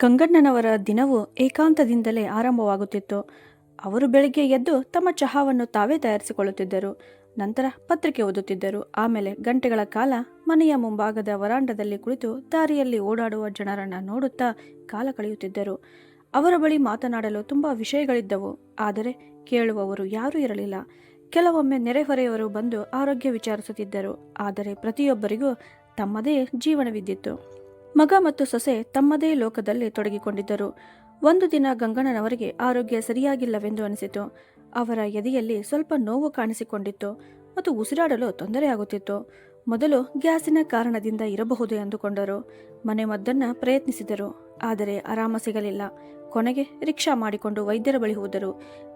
ಗಂಗಣ್ಣನವರ ದಿನವು ಏಕಾಂತದಿಂದಲೇ ಆರಂಭವಾಗುತ್ತಿತ್ತು. ಅವರು ಬೆಳಿಗ್ಗೆ ಎದ್ದು ತಮ್ಮ ಚಹಾವನ್ನು ತಾವೇ ತಯಾರಿಸಿಕೊಳ್ಳುತ್ತಿದ್ದರು. ನಂತರ ಪತ್ರಿಕೆ ಓದುತ್ತಿದ್ದರು. ಆಮೇಲೆ ಗಂಟೆಗಳ ಕಾಲ ಮನೆಯ ಮುಂಭಾಗದ ವರಾಂಡದಲ್ಲಿ ಕುಳಿತು ದಾರಿಯಲ್ಲಿ ಓಡಾಡುವ ಜನರನ್ನು ನೋಡುತ್ತಾ ಕಾಲ ಕಳೆಯುತ್ತಿದ್ದರು. ಅವರ ಬಳಿ ಮಾತನಾಡಲು ತುಂಬ ವಿಷಯಗಳಿದ್ದವು. ಆದರೆ ಕೇಳುವವರು ಯಾರೂ ಇರಲಿಲ್ಲ. ಕೆಲವೊಮ್ಮೆ ನೆರೆಹೊರೆಯವರು ಬಂದು ಆರೋಗ್ಯ ವಿಚಾರಿಸುತ್ತಿದ್ದರು. ಆದರೆ ಪ್ರತಿಯೊಬ್ಬರಿಗೂ ತಮ್ಮದೇ ಜೀವನವಿದ್ದಿತ್ತು. ಮಗ ಮತ್ತು ಸೊಸೆ ತಮ್ಮದೇ ಲೋಕದಲ್ಲಿ ತೊಡಗಿಕೊಂಡಿದ್ದರು. ಒಂದು ದಿನ ಗಂಗಣ್ಣನವರಿಗೆ ಆರೋಗ್ಯ ಸರಿಯಾಗಿಲ್ಲವೆಂದು ಅನಿಸಿತು. ಅವರ ಎದೆಯಲ್ಲಿ ಸ್ವಲ್ಪ ನೋವು ಕಾಣಿಸಿಕೊಂಡಿತ್ತು ಮತ್ತು ಉಸಿರಾಡಲು ತೊಂದರೆಯಾಗುತ್ತಿತ್ತು. ಮೊದಲು ಗ್ಯಾಸಿನ ಕಾರಣದಿಂದ ಇರಬಹುದು ಎಂದುಕೊಂಡರು. ಮನೆಮದ್ದನ್ನು ಪ್ರಯತ್ನಿಸಿದರು. ಆದರೆ ಆರಾಮ ಸಿಗಲಿಲ್ಲ. ಕೊನೆಗೆ ರಿಕ್ಷಾ ಮಾಡಿಕೊಂಡು ವೈದ್ಯರ ಬಳಿ ಹೋದರು.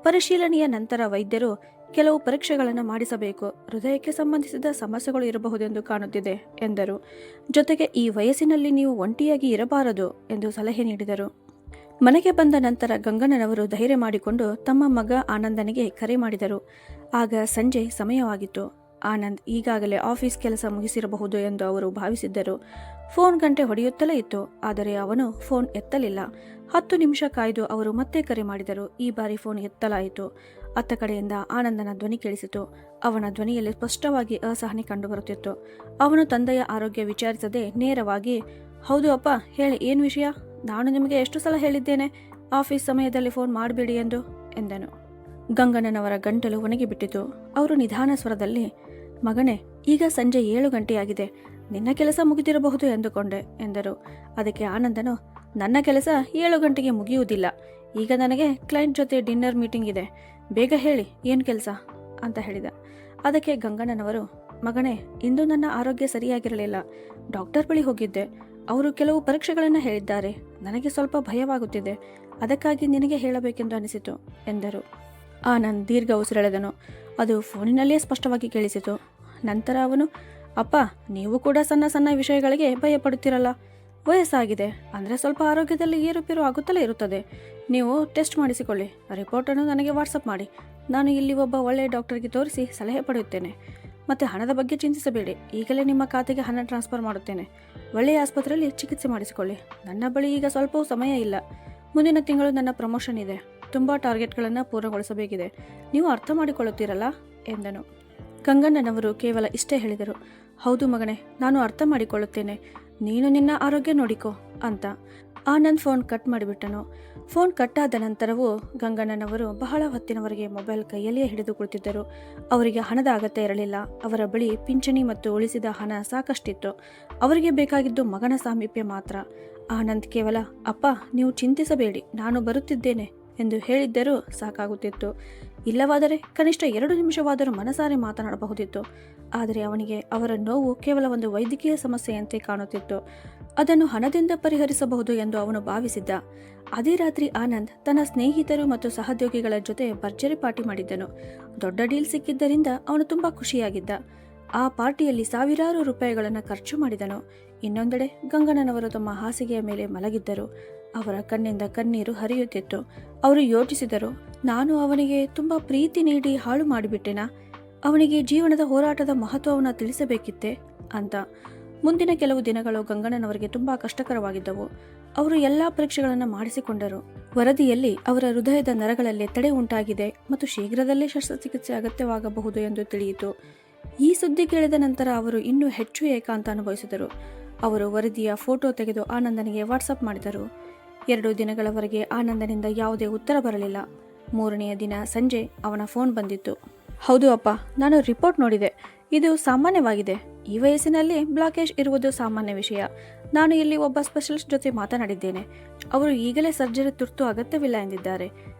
ಪರಿಶೀಲನೆಯ ನಂತರ ವೈದ್ಯರು ಕೆಲವು ಪರೀಕ್ಷೆಗಳನ್ನು ಮಾಡಿಸಬೇಕು, ಹೃದಯಕ್ಕೆ ಸಂಬಂಧಿಸಿದ ಸಮಸ್ಯೆಗಳು ಇರಬಹುದೆಂದು ಕಾಣುತ್ತಿದೆ ಎಂದರು. ಜೊತೆಗೆ ಈ ವಯಸ್ಸಿನಲ್ಲಿ ನೀವು ಒಂಟಿಯಾಗಿ ಇರಬಾರದು ಎಂದು ಸಲಹೆ ನೀಡಿದರು. ಮನೆಗೆ ಬಂದ ನಂತರ ಗಂಗಣ್ಣನವರು ಧೈರ್ಯ ಮಾಡಿಕೊಂಡು ತಮ್ಮ ಮಗ ಆನಂದನಿಗೆ ಕರೆ ಮಾಡಿದರು. ಆಗ ಸಂಜೆ ಸಮಯವಾಗಿತ್ತು. ಆನಂದ್ ಈಗಾಗಲೇ ಆಫೀಸ್ ಕೆಲಸ ಮುಗಿಸಿರಬಹುದು ಎಂದು ಅವರು ಭಾವಿಸಿದ್ದರು. ಫೋನ್ ಗಂಟೆ ಹೊಡೆಯುತ್ತಲೇ ಇತ್ತು. ಆದರೆ ಅವನು ಫೋನ್ ಎತ್ತಲಿಲ್ಲ. 10 ನಿಮಿಷ ಕಾಯ್ದು ಅವರು ಮತ್ತೆ ಕರೆ ಮಾಡಿದರು. ಈ ಬಾರಿ ಫೋನ್ ಎತ್ತಲಾಯಿತು. ಅತ್ತ ಕಡೆಯಿಂದ ಆನಂದನ ಧ್ವನಿ ಕೇಳಿಸಿತು. ಅವನ ಧ್ವನಿಯಲ್ಲಿ ಸ್ಪಷ್ಟವಾಗಿ ಅಸಹನೆ ಕಂಡುಬರುತ್ತಿತ್ತು. ಅವನು ತಂದೆಯ ಆರೋಗ್ಯ ವಿಚಾರಿಸದೆ ನೇರವಾಗಿ, ಹೌದು ಅಪ್ಪ, ಹೇಳಿ, ಏನು ವಿಷಯ? ನಾನು ನಿಮಗೆ ಎಷ್ಟು ಸಲ ಹೇಳಿದ್ದೇನೆ ಆಫೀಸ್ ಸಮಯದಲ್ಲಿ ಫೋನ್ ಮಾಡಬೇಡಿ ಎಂದು ಎಂದನು. ಗಂಗಣ್ಣನವರ ಗಂಟಲು ಒಣಗಿಬಿಟ್ಟಿತು. ಅವರು ನಿಧಾನ ಸ್ವರದಲ್ಲಿ, ಮಗನೇ, ಈಗ ಸಂಜೆ 7 ಗಂಟೆಯಾಗಿದೆ. ನಿನ್ನ ಕೆಲಸ ಮುಗಿದಿರಬಹುದು ಎಂದುಕೊಂಡೆ ಎಂದರು. ಅದಕ್ಕೆ ಆನಂದನು, ನನ್ನ ಕೆಲಸ 7 ಗಂಟೆಗೆ ಮುಗಿಯುವುದಿಲ್ಲ. ಈಗ ನನಗೆ ಕ್ಲೈಂಟ್ ಜೊತೆ ಡಿನ್ನರ್ ಮೀಟಿಂಗ್ ಇದೆ. ಬೇಗ ಹೇಳಿ, ಏನು ಕೆಲಸ ಅಂತ ಹೇಳಿದ. ಅದಕ್ಕೆ ಗಂಗಣ್ಣನವರು, ಮಗನೇ, ಇಂದು ನನ್ನ ಆರೋಗ್ಯ ಸರಿಯಾಗಿರಲಿಲ್ಲ. ಡಾಕ್ಟರ್ ಬಳಿ ಹೋಗಿದ್ದೆ. ಅವರು ಕೆಲವು ಪರೀಕ್ಷೆಗಳನ್ನು ಹೇಳಿದ್ದಾರೆ. ನನಗೆ ಸ್ವಲ್ಪ ಭಯವಾಗುತ್ತಿದೆ. ಅದಕ್ಕಾಗಿ ನಿನಗೆ ಹೇಳಬೇಕೆಂದು ಅನಿಸಿತು ಎಂದರು. ಆನಂದ್ ದೀರ್ಘ ಉಸಿರೆಳೆದನು. ಅದು ಫೋನಿನಲ್ಲೇ ಸ್ಪಷ್ಟವಾಗಿ ಕೇಳಿಸಿತು. ನಂತರ ಅವನು, ಅಪ್ಪ, ನೀವು ಕೂಡ ಸಣ್ಣ ಸಣ್ಣ ವಿಷಯಗಳಿಗೆ ಭಯಪಡುತ್ತೀರಲ್ಲ. ವಯಸ್ಸಾಗಿದೆ ಅಂದರೆ ಸ್ವಲ್ಪ ಆರೋಗ್ಯದಲ್ಲಿ ಏರುಪೇರು ಆಗುತ್ತಲೇ ಇರುತ್ತದೆ. ನೀವು ಟೆಸ್ಟ್ ಮಾಡಿಸಿಕೊಳ್ಳಿ. ರಿಪೋರ್ಟನ್ನು ನನಗೆ ವಾಟ್ಸಪ್ ಮಾಡಿ. ನಾನು ಇಲ್ಲಿ ಒಬ್ಬ ಒಳ್ಳೆಯ ಡಾಕ್ಟರ್ಗೆ ತೋರಿಸಿ ಸಲಹೆ ಪಡೆಯುತ್ತೇನೆ. ಮತ್ತು ಹಣದ ಬಗ್ಗೆ ಚಿಂತಿಸಬೇಡಿ. ಈಗಲೇ ನಿಮ್ಮ ಖಾತೆಗೆ ಹಣ ಟ್ರಾನ್ಸ್ಫರ್ ಮಾಡುತ್ತೇನೆ. ಒಳ್ಳೆಯ ಆಸ್ಪತ್ರೆಯಲ್ಲಿ ಚಿಕಿತ್ಸೆ ಮಾಡಿಸಿಕೊಳ್ಳಿ. ನನ್ನ ಬಳಿ ಈಗ ಸ್ವಲ್ಪವೂ ಸಮಯ ಇಲ್ಲ. ಮುಂದಿನ ತಿಂಗಳು ನನ್ನ ಪ್ರಮೋಷನ್ ಇದೆ. ತುಂಬ ಟಾರ್ಗೆಟ್ಗಳನ್ನು ಪೂರ್ಣಗೊಳಿಸಬೇಕಿದೆ. ನೀವು ಅರ್ಥ ಮಾಡಿಕೊಳ್ಳುತ್ತೀರಲ್ಲ ಎಂದನು. ಗಂಗಣ್ಣನವರು ಕೇವಲ ಇಷ್ಟೇ ಹೇಳಿದರು, ಹೌದು ಮಗನೇ, ನಾನು ಅರ್ಥ ಮಾಡಿಕೊಳ್ಳುತ್ತೇನೆ. ನೀನು ನಿನ್ನ ಆರೋಗ್ಯ ನೋಡಿಕೋ ಅಂತ. ಆನಂದ್ ಫೋನ್ ಕಟ್ ಮಾಡಿಬಿಟ್ಟನು. ಫೋನ್ ಕಟ್ಟಾದ ನಂತರವೂ ಗಂಗಣ್ಣನವರು ಬಹಳ ಹೊತ್ತಿನವರೆಗೆ ಮೊಬೈಲ್ ಕೈಯಲ್ಲಿಯೇ ಹಿಡಿದು ಕುಳಿತಿದ್ದರು. ಅವರಿಗೆ ಹಣದ ಅಗತ್ಯ ಇರಲಿಲ್ಲ. ಅವರ ಬಳಿ ಪಿಂಚಣಿ ಮತ್ತು ಉಳಿಸಿದ ಹಣ ಸಾಕಷ್ಟಿತ್ತು. ಅವರಿಗೆ ಬೇಕಾಗಿದ್ದು ಮಗನ ಸಾಮೀಪ್ಯ ಮಾತ್ರ. ಆನಂದ್ ಕೇವಲ, ಅಪ್ಪ, ನೀವು ಚಿಂತಿಸಬೇಡಿ, ನಾನು ಬರುತ್ತಿದ್ದೇನೆ ಎಂದು ಹೇಳಿದ್ದರೂ ಸಾಕಾಗುತ್ತಿತ್ತು. ಇಲ್ಲವಾದರೆ ಕನಿಷ್ಠ 2 ನಿಮಿಷವಾದರೂ ಮನಸಾರೆ ಮಾತನಾಡಬಹುದಿತ್ತು. ಆದರೆ ಅವನಿಗೆ ಅವರ ನೋವು ಕೇವಲ ಒಂದು ವೈದ್ಯಕೀಯ ಸಮಸ್ಯೆಯಂತೆ ಕಾಣುತ್ತಿತ್ತು. ಅದನ್ನು ಹಣದಿಂದ ಪರಿಹರಿಸಬಹುದು ಎಂದು ಅವನು ಭಾವಿಸಿದ್ದ. ಅದೇ ರಾತ್ರಿ ಆನಂದ್ ತನ್ನ ಸ್ನೇಹಿತರು ಮತ್ತು ಸಹೋದ್ಯೋಗಿಗಳ ಜೊತೆ ಭರ್ಜರಿ ಪಾರ್ಟಿ ಮಾಡಿದ್ದನು. ದೊಡ್ಡ ಡೀಲ್ ಸಿಕ್ಕಿದ್ದರಿಂದ ಅವನು ತುಂಬ ಖುಷಿಯಾಗಿದ್ದ. ಆ ಪಾರ್ಟಿಯಲ್ಲಿ ಸಾವಿರಾರು ರೂಪಾಯಿಗಳನ್ನು ಖರ್ಚು ಮಾಡಿದನು. ಇನ್ನೊಂದೆಡೆ ಗಂಗಣ್ಣನವರು ತಮ್ಮ ಹಾಸಿಗೆಯ ಮೇಲೆ ಮಲಗಿದ್ದರು. ಅವರ ಕಣ್ಣಿಂದ ಕಣ್ಣೀರು ಹರಿಯುತ್ತಿತ್ತು. ಅವರು ಯೋಚಿಸಿದರು, ನಾನು ಅವನಿಗೆ ತುಂಬ ಪ್ರೀತಿ ನೀಡಿ ಹಾಳು ಮಾಡಿಬಿಟ್ಟೆನಾ? ಅವನಿಗೆ ಜೀವನದ ಹೋರಾಟದ ಮಹತ್ವವನ್ನು ತಿಳಿಸಬೇಕಿತ್ತೆ ಅಂತ. ಮುಂದಿನ ಕೆಲವು ದಿನಗಳು ಗಂಗಣ್ಣನವರಿಗೆ ತುಂಬ ಕಷ್ಟಕರವಾಗಿದ್ದವು. ಅವರು ಎಲ್ಲ ಪರೀಕ್ಷೆಗಳನ್ನು ಮಾಡಿಸಿಕೊಂಡರು. ವರದಿಯಲ್ಲಿ ಅವರ ಹೃದಯದ ನರಗಳಲ್ಲಿ ತಡೆ ಉಂಟಾಗಿದೆ ಮತ್ತು ಶೀಘ್ರದಲ್ಲೇ ಶಸ್ತ್ರಚಿಕಿತ್ಸೆ ಅಗತ್ಯವಾಗಬಹುದು ಎಂದು ತಿಳಿಯಿತು. ಈ ಸುದ್ದಿ ಕೇಳಿದ ನಂತರ ಅವರು ಇನ್ನೂ ಹೆಚ್ಚು ಏಕಾಂತ ಅನುಭವಿಸಿದರು. ಅವರು ವರದಿಯ ಫೋಟೋ ತೆಗೆದು ಆನಂದನಿಗೆ ವಾಟ್ಸಪ್ ಮಾಡಿದರು. 2 ದಿನಗಳವರೆಗೆ ಆನಂದನಿಂದ ಯಾವುದೇ ಉತ್ತರ ಬರಲಿಲ್ಲ. 3ನೆಯ ದಿನ ಸಂಜೆ ಅವನ ಫೋನ್ ಬಂದಿತ್ತು. ಹೌದು ಅಪ್ಪ, ನಾನು ರಿಪೋರ್ಟ್ ನೋಡಿದೆ. ಇದು ಸಾಮಾನ್ಯವಾಗಿದೆ. ಈ ವಯಸ್ಸಿನಲ್ಲಿ ಬ್ಲಾಕೇಜ್ ಇರುವುದು ಸಾಮಾನ್ಯ ವಿಷಯ. ನಾನು ಇಲ್ಲಿ ಒಬ್ಬ ಸ್ಪೆಷಲಿಸ್ಟ್ ಜೊತೆ ಮಾತನಾಡಿದ್ದೇನೆ. ಅವರು ಈಗಲೇ ಸರ್ಜರಿ ತುರ್ತು ಅಗತ್ಯವಿಲ್ಲ ಎಂದಿದ್ದಾರೆ.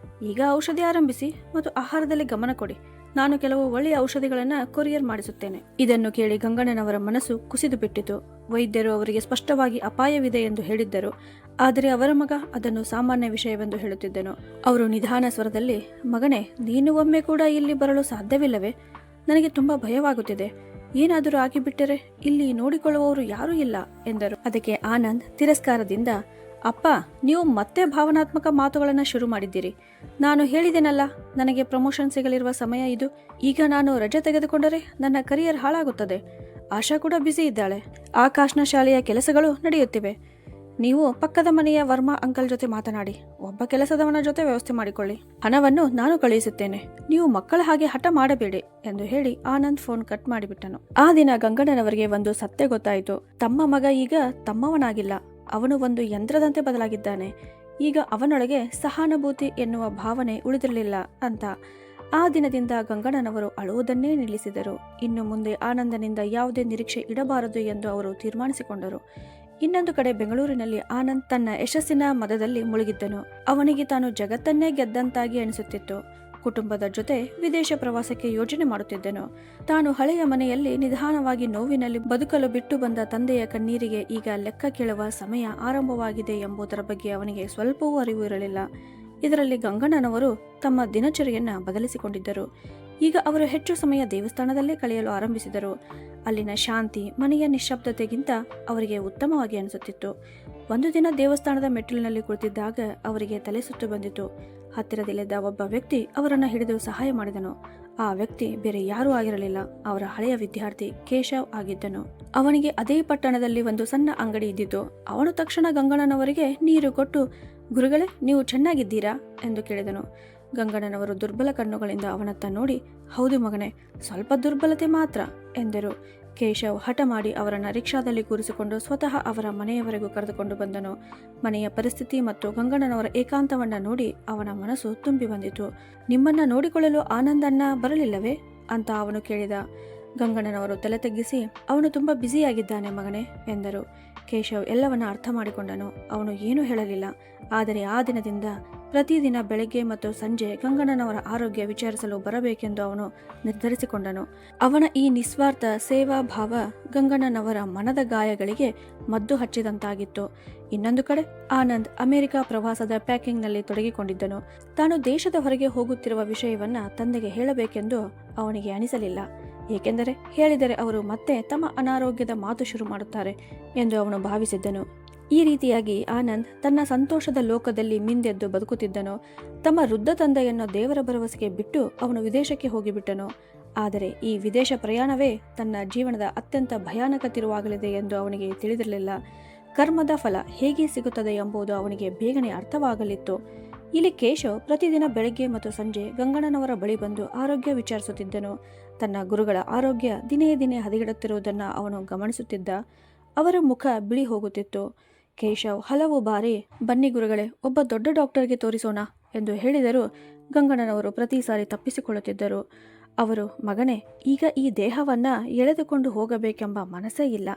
ಈಗ ಔಷಧಿ ಆರಂಭಿಸಿ ಮತ್ತು ಆಹಾರದಲ್ಲಿ ಗಮನ ಕೊಡಿ. ನಾನು ಕೆಲವು ಒಳ್ಳೆಯ ಔಷಧಿಗಳನ್ನು ಕೊರಿಯರ್ ಮಾಡಿಸುತ್ತೇನೆ. ಇದನ್ನು ಕೇಳಿ ಗಂಗಣ್ಣನವರ ಮನಸ್ಸು ಕುಸಿದು ಬಿಟ್ಟಿತು. ವೈದ್ಯರು ಅವರಿಗೆ ಸ್ಪಷ್ಟವಾಗಿ ಅಪಾಯವಿದೆ ಎಂದು ಹೇಳಿದ್ದರು. ಆದರೆ ಅವರ ಮಗ ಅದನ್ನು ಸಾಮಾನ್ಯ ವಿಷಯವೆಂದು ಹೇಳುತ್ತಿದ್ದನು. ಅವರು ನಿಧಾನ ಸ್ವರದಲ್ಲಿ, ಮಗನೇ, ನೀನು ಒಮ್ಮೆ ಕೂಡ ಇಲ್ಲಿ ಬರಲು ಸಾಧ್ಯವಿಲ್ಲವೇ? ನನಗೆ ತುಂಬ ಭಯವಾಗುತ್ತಿದೆ. ಏನಾದರೂ ಆಗಿಬಿಟ್ಟರೆ ಇಲ್ಲಿ ನೋಡಿಕೊಳ್ಳುವವರು ಯಾರೂ ಇಲ್ಲ ಎಂದರು. ಅದಕ್ಕೆ ಆನಂದ್ ತಿರಸ್ಕಾರದಿಂದ, ಅಪ್ಪ, ನೀವು ಮತ್ತೆ ಭಾವನಾತ್ಮಕ ಮಾತುಗಳನ್ನು ಶುರು ಮಾಡಿದ್ದೀರಿ. ನಾನು ಹೇಳಿದೆನಲ್ಲ, ನನಗೆ ಪ್ರಮೋಷನ್ ಸಿಗಲಿರುವ ಸಮಯ ಇದು. ಈಗ ನಾನು ರಜೆ ತೆಗೆದುಕೊಂಡರೆ ನನ್ನ ಕರಿಯರ್ ಹಾಳಾಗುತ್ತದೆ. ಆಶಾ ಕೂಡ ಬ್ಯುಸಿ ಇದ್ದಾಳೆ. ಆಕಾಶ್ನ ಶಾಲೆಯ ಕೆಲಸಗಳು ನಡೆಯುತ್ತಿವೆ. ನೀವು ಪಕ್ಕದ ಮನೆಯ ವರ್ಮಾ ಅಂಕಲ್ ಜೊತೆ ಮಾತನಾಡಿ, ಒಬ್ಬ ಕೆಲಸದವನ ಜೊತೆ ವ್ಯವಸ್ಥೆ ಮಾಡಿಕೊಳ್ಳಿ. ಹಣವನ್ನು ನಾನು ಕಳುಹಿಸುತ್ತೇನೆ. ನೀವು ಮಕ್ಕಳ ಹಾಗೆ ಹಠ ಮಾಡಬೇಡಿ ಎಂದು ಹೇಳಿ ಆನಂದ್ ಫೋನ್ ಕಟ್ ಮಾಡಿಬಿಟ್ಟನು. ಆ ದಿನ ಗಂಗಣ್ಣನವರಿಗೆ ಒಂದು ಸತ್ಯ ಗೊತ್ತಾಯಿತು. ತಮ್ಮ ಮಗ ಈಗ ತಮ್ಮವನಾಗಿಲ್ಲ, ಅವನು ಒಂದು ಯಂತ್ರದಂತೆ ಬದಲಾಗಿದ್ದಾನೆ. ಈಗ ಅವನೊಳಗೆ ಸಹಾನುಭೂತಿ ಎನ್ನುವ ಭಾವನೆ ಉಳಿದಿರಲಿಲ್ಲ ಅಂತ. ಆ ದಿನದಿಂದ ಗಂಗಣ್ಣನವರು ಅಳುವುದನ್ನೇ ನಿಲ್ಲಿಸಿದರು. ಇನ್ನು ಮುಂದೆ ಆನಂದನಿಂದ ಯಾವುದೇ ನಿರೀಕ್ಷೆ ಇಡಬಾರದು ಎಂದು ಅವರು ತೀರ್ಮಾನಿಸಿಕೊಂಡರು. ಇನ್ನೊಂದು ಕಡೆ ಬೆಂಗಳೂರಿನಲ್ಲಿ ಆನಂದ್ ತನ್ನ ಯಶಸ್ಸಿನ ಮದದಲ್ಲಿ ಮುಳುಗಿದ್ದನು. ಅವನಿಗೆ ತಾನು ಜಗತ್ತನ್ನೇ ಗೆದ್ದಂತಾಗಿ ಅನಿಸುತ್ತಿತ್ತು. ಕುಟುಂಬದ ಜೊತೆ ವಿದೇಶ ಪ್ರವಾಸಕ್ಕೆ ಯೋಜನೆ ಮಾಡುತ್ತಿದ್ದನು. ತಾನು ಹಳೆಯ ಮನೆಯಲ್ಲಿ ನಿಧಾನವಾಗಿ ನೋವಿನಲ್ಲಿ ಬದುಕಲು ಬಿಟ್ಟು ಬಂದ ತಂದೆಯ ಕಣ್ಣೀರಿಗೆ ಈಗ ಲೆಕ್ಕ ಕೇಳುವ ಸಮಯ ಆರಂಭವಾಗಿದೆ ಎಂಬುದರ ಬಗ್ಗೆ ಅವನಿಗೆ ಸ್ವಲ್ಪವೂ ಅರಿವು ಇರಲಿಲ್ಲ. ಇದರಲ್ಲಿ ಗಂಗಣ್ಣನವರು ತಮ್ಮ ದಿನಚರಿಯನ್ನ ಬದಲಿಸಿಕೊಂಡಿದ್ದರು. ಈಗ ಅವರು ಹೆಚ್ಚು ಸಮಯ ದೇವಸ್ಥಾನದಲ್ಲೇ ಕಳೆಯಲು ಆರಂಭಿಸಿದರು. ಅಲ್ಲಿನ ಶಾಂತಿ ಮನೆಯ ನಿಶ್ಶಬ್ದತೆಗಿಂತ ಅವರಿಗೆ ಉತ್ತಮವಾಗಿ ಅನಿಸುತ್ತಿತ್ತು. ಒಂದು ದಿನ ದೇವಸ್ಥಾನದ ಮೆಟ್ಟಿಲಿನಲ್ಲಿ ಕುಳಿತಿದ್ದಾಗ ಅವರಿಗೆ ತಲೆ ಸುತ್ತು ಬಂದಿತು. ಹತ್ತಿರದಲ್ಲಿದ್ದ ಒಬ್ಬ ವ್ಯಕ್ತಿ ಅವರನ್ನು ಹಿಡಿದು ಸಹಾಯ ಮಾಡಿದನು. ಆ ವ್ಯಕ್ತಿ ಬೇರೆ ಯಾರೂ ಆಗಿರಲಿಲ್ಲ, ಅವರ ಹಳೆಯ ವಿದ್ಯಾರ್ಥಿ ಕೇಶವ್ ಆಗಿದ್ದನು. ಅವನಿಗೆ ಅದೇ ಪಟ್ಟಣದಲ್ಲಿ ಒಂದು ಸಣ್ಣ ಅಂಗಡಿ ಇದ್ದಿತು. ಅವನು ತಕ್ಷಣ ಗಂಗಣ್ಣನವರಿಗೆ ನೀರು ಕೊಟ್ಟು, ಗುರುಗಳೇ, ನೀವು ಚೆನ್ನಾಗಿದ್ದೀರಾ ಎಂದು ಕೇಳಿದನು. ಗಂಗಣ್ಣನವರು ದುರ್ಬಲ ಕಣ್ಣುಗಳಿಂದ ಅವನತ್ತ ನೋಡಿ, ಹೌದು ಮಗನೇ, ಸ್ವಲ್ಪ ದುರ್ಬಲತೆ ಮಾತ್ರ ಎಂದರು. ಕೇಶವ್ ಹಠ ಮಾಡಿ ಅವರನ್ನು ರಿಕ್ಷಾದಲ್ಲಿ ಕೂರಿಸಿಕೊಂಡು ಸ್ವತಃ ಅವರ ಮನೆಯವರೆಗೂ ಕರೆದುಕೊಂಡು ಬಂದನು. ಮನೆಯ ಪರಿಸ್ಥಿತಿ ಮತ್ತು ಗಂಗಣ್ಣನವರ ಏಕಾಂತವನ್ನ ನೋಡಿ ಅವನ ಮನಸ್ಸು ತುಂಬಿ ಬಂದಿತು. ನಿಮ್ಮನ್ನ ನೋಡಿಕೊಳ್ಳಲು ಆನಂದಣ್ಣ ಬರಲಿಲ್ಲವೇ ಅಂತ ಅವನು ಕೇಳಿದ. ಗಂಗಣ್ಣನವರು ತಲೆ ತಗ್ಗಿಸಿ, ಅವನು ತುಂಬ ಬ್ಯುಸಿಯಾಗಿದ್ದಾನೆ ಮಗನೇ ಎಂದರು. ಕೇಶವ್ ಎಲ್ಲವನ್ನ ಅರ್ಥ ಮಾಡಿಕೊಂಡನು. ಅವನು ಏನೂ ಹೇಳಲಿಲ್ಲ. ಆದರೆ ಆ ದಿನದಿಂದ ಪ್ರತಿದಿನ ಬೆಳಗ್ಗೆ ಮತ್ತು ಸಂಜೆ ಗಂಗಣ್ಣನವರ ಆರೋಗ್ಯ ವಿಚಾರಿಸಲು ಬರಬೇಕೆಂದು ಅವನು ನಿರ್ಧರಿಸಿಕೊಂಡನು. ಅವನ ಈ ನಿಸ್ವಾರ್ಥ ಸೇವಾ ಭಾವ ಗಂಗಣ್ಣನವರ ಮನದ ಗಾಯಗಳಿಗೆ ಮದ್ದು ಹಚ್ಚಿದಂತಾಗಿತ್ತು. ಇನ್ನೊಂದು ಕಡೆ ಆನಂದ್ ಅಮೆರಿಕ ಪ್ರವಾಸದ ಪ್ಯಾಕಿಂಗ್ನಲ್ಲಿ ತೊಡಗಿಕೊಂಡಿದ್ದನು. ತಾನು ದೇಶದ ಹೊರಗೆ ಹೋಗುತ್ತಿರುವ ವಿಷಯವನ್ನ ತಂದೆಗೆ ಹೇಳಬೇಕೆಂದು ಅವನಿಗೆ ಅನಿಸಲಿಲ್ಲ. ಏಕೆಂದರೆ ಹೇಳಿದರೆ ಅವರು ಮತ್ತೆ ತಮ್ಮ ಅನಾರೋಗ್ಯದ ಮಾತು ಶುರು ಮಾಡುತ್ತಾರೆ ಎಂದು ಅವನು ಭಾವಿಸಿದ್ದನು. ಈ ರೀತಿಯಾಗಿ ಆನಂದ್ ತನ್ನ ಸಂತೋಷದ ಲೋಕದಲ್ಲಿ ಮಿಂದೆದ್ದು ಬದುಕುತ್ತಿದ್ದನು. ತಮ್ಮ ವೃದ್ಧ ತಂದೆಯನ್ನು ದೇವರ ಭರವಸೆಗೆ ಬಿಟ್ಟು ಅವನು ವಿದೇಶಕ್ಕೆ ಹೋಗಿಬಿಟ್ಟನು. ಆದರೆ ಈ ವಿದೇಶ ಪ್ರಯಾಣವೇ ತನ್ನ ಜೀವನದ ಅತ್ಯಂತ ಭಯಾನಕ ತಿರುವಾಗಲಿದೆ ಎಂದು ಅವನಿಗೆ ತಿಳಿದಿರಲಿಲ್ಲ. ಕರ್ಮದ ಫಲ ಹೇಗೆ ಸಿಗುತ್ತದೆ ಎಂಬುದು ಅವನಿಗೆ ಬೇಗನೆ ಅರ್ಥವಾಗಲಿತ್ತು. ಇಲ್ಲಿ ಕೇಶವ್ ಪ್ರತಿದಿನ ಬೆಳಗ್ಗೆ ಮತ್ತು ಸಂಜೆ ಗಂಗಣ್ಣನವರ ಬಳಿ ಬಂದು ಆರೋಗ್ಯ ವಿಚಾರಿಸುತ್ತಿದ್ದನು. ತನ್ನ ಗುರುಗಳ ಆರೋಗ್ಯ ದಿನೇ ದಿನೇ ಹದಗೆಡುತ್ತಿರುವುದನ್ನು ಅವನು ಗಮನಿಸುತ್ತಿದ್ದ. ಅವರ ಮುಖ ಬಿಳಿ ಹೋಗುತ್ತಿತ್ತು. ಕೇಶವ್ ಹಲವು ಬಾರಿ, ಬನ್ನಿ ಗುರುಗಳೇ, ಒಬ್ಬ ದೊಡ್ಡ ಡಾಕ್ಟರ್ಗೆ ತೋರಿಸೋಣ ಎಂದು ಹೇಳಿದರೂ ಗಂಗಣ್ಣನವರು ಪ್ರತಿ ಸಾರಿ ತಪ್ಪಿಸಿಕೊಳ್ಳುತ್ತಿದ್ದರು. ಅವರು, ಮಗನೇ, ಈಗ ಈ ದೇಹವನ್ನ ಎಳೆದುಕೊಂಡು ಹೋಗಬೇಕೆಂಬ ಮನಸ್ಸೇ ಇಲ್ಲ.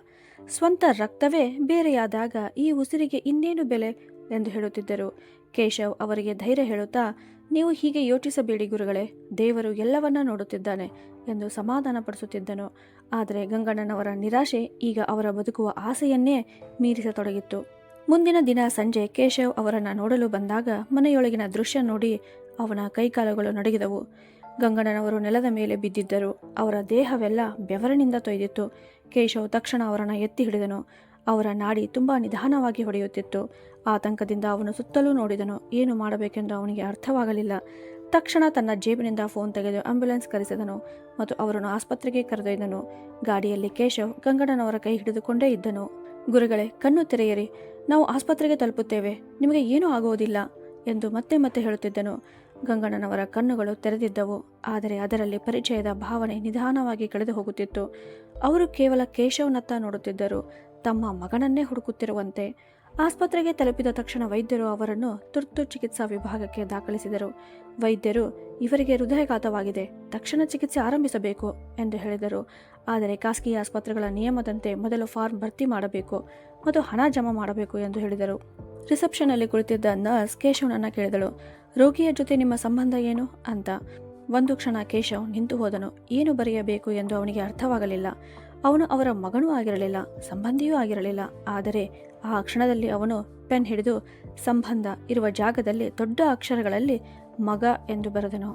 ಸ್ವಂತ ರಕ್ತವೇ ಬೇರೆಯಾದಾಗ ಈ ಉಸಿರಿಗೆ ಇನ್ನೇನು ಬೆಲೆ ಎಂದು ಹೇಳುತ್ತಿದ್ದರು. ಕೇಶವ್ ಅವರಿಗೆ ಧೈರ್ಯ ಹೇಳುತ್ತಾ, ನೀವು ಹೀಗೆ ಯೋಚಿಸಬೇಡಿ ಗುರುಗಳೇ, ದೇವರು ಎಲ್ಲವನ್ನ ನೋಡುತ್ತಿದ್ದಾನೆ ಎಂದು ಸಮಾಧಾನಪಡಿಸುತ್ತಿದ್ದನು. ಆದರೆ ಗಂಗಣ್ಣನವರ ನಿರಾಶೆ ಈಗ ಅವರ ಬದುಕುವ ಆಸೆಯನ್ನೇ ಮೀರಿಸತೊಡಗಿತ್ತು. ಮುಂದಿನ ದಿನ ಸಂಜೆ ಕೇಶವ್ ಅವರನ್ನು ನೋಡಲು ಬಂದಾಗ ಮನೆಯೊಳಗಿನ ದೃಶ್ಯ ನೋಡಿ ಅವನ ಕೈಕಾಲುಗಳು ನಡುಗಿದವು. ಗಂಗಣ್ಣನವರು ನೆಲದ ಮೇಲೆ ಬಿದ್ದಿದ್ದರು. ಅವರ ದೇಹವೆಲ್ಲ ಬೆವರಿನಿಂದ ತೊಯ್ದಿತ್ತು. ಕೇಶವ್ ತಕ್ಷಣ ಅವರನ್ನು ಎತ್ತಿ ಹಿಡಿದನು. ಅವರ ನಾಡಿ ತುಂಬ ನಿಧಾನವಾಗಿ ಹೊಡೆಯುತ್ತಿತ್ತು. ಆತಂಕದಿಂದ ಅವನು ಸುತ್ತಲೂ ನೋಡಿದನು. ಏನು ಮಾಡಬೇಕೆಂದು ಅವನಿಗೆ ಅರ್ಥವಾಗಲಿಲ್ಲ. ತಕ್ಷಣ ತನ್ನ ಜೇಬಿನಿಂದ ಫೋನ್ ತೆಗೆದು ಆಂಬ್ಯುಲೆನ್ಸ್ ಕರೆಸಿದನು ಮತ್ತು ಅವರನ್ನು ಆಸ್ಪತ್ರೆಗೆ ಕರೆದೊಯ್ದನು. ಗಾಡಿಯಲ್ಲಿ ಕೇಶವ್ ಗಂಗಣ್ಣನವರ ಕೈ ಹಿಡಿದುಕೊಂಡೇ ಇದ್ದನು. ಗುರುಗಳೇ, ಕಣ್ಣು ತೆರೆಯಿರಿ, ನಾವು ಆಸ್ಪತ್ರೆಗೆ ತಲುಪುತ್ತೇವೆ, ನಿಮಗೆ ಏನೂ ಆಗುವುದಿಲ್ಲ ಎಂದು ಮತ್ತೆ ಮತ್ತೆ ಹೇಳುತ್ತಿದ್ದನು. ಗಂಗಣ್ಣನವರ ಕಣ್ಣುಗಳು ತೆರೆದಿದ್ದವು. ಆದರೆ ಅದರಲ್ಲಿ ಪರಿಚಯದ ಭಾವನೆ ನಿಧಾನವಾಗಿ ಕಳೆದು ಹೋಗುತ್ತಿತ್ತು. ಅವರು ಕೇವಲ ಕೇಶವ್ನತ್ತ ನೋಡುತ್ತಿದ್ದರು, ತಮ್ಮ ಮಗನನ್ನೇ ಹುಡುಕುತ್ತಿರುವಂತೆ. ಆಸ್ಪತ್ರೆಗೆ ತಲುಪಿದ ತಕ್ಷಣ ವೈದ್ಯರು ಅವರನ್ನು ತುರ್ತು ಚಿಕಿತ್ಸಾ ವಿಭಾಗಕ್ಕೆ ದಾಖಲಿಸಿದರು. ವೈದ್ಯರು, ಇವರಿಗೆ ಹೃದಯಾಘಾತವಾಗಿದೆ, ತಕ್ಷಣ ಚಿಕಿತ್ಸೆ ಆರಂಭಿಸಬೇಕು ಎಂದು ಹೇಳಿದರು. ಆದರೆ ಖಾಸಗಿ ಆಸ್ಪತ್ರೆಗಳ ನಿಯಮದಂತೆ ಮೊದಲು ಫಾರ್ಮ್ ಭರ್ತಿ ಮಾಡಬೇಕು ಮತ್ತು ಹಣ ಜಮಾ ಮಾಡಬೇಕು ಎಂದು ಹೇಳಿದರು. ರಿಸೆಪ್ಷನ್ನಲ್ಲಿ ಕುಳಿತಿದ್ದ ನರ್ಸ್ ಕೇಶವ್ನನ್ನ ಕೇಳಿದಳು, ರೋಗಿಯ ಜೊತೆ ನಿಮ್ಮ ಸಂಬಂಧ ಏನು ಅಂತ. ಒಂದು ಕ್ಷಣ ಕೇಶವ್ ನಿಂತು ಹೋದನು. ಏನು ಬರೆಯಬೇಕು ಎಂದು ಅವನಿಗೆ ಅರ್ಥವಾಗಲಿಲ್ಲ. ಅವನು ಅವರ ಮಗನೂ ಆಗಿರಲಿಲ್ಲ, ಸಂಬಂಧಿಯೂ ಆಗಿರಲಿಲ್ಲ. ಆದರೆ ಆ ಕ್ಷಣದಲ್ಲಿ ಅವನು ಪೆನ್ ಹಿಡಿದು ಸಂಬಂಧ ಇರುವ ಜಾಗದಲ್ಲಿ ದೊಡ್ಡ ಅಕ್ಷರಗಳಲ್ಲಿ ಮಗ ಎಂದು ಬರೆದನು.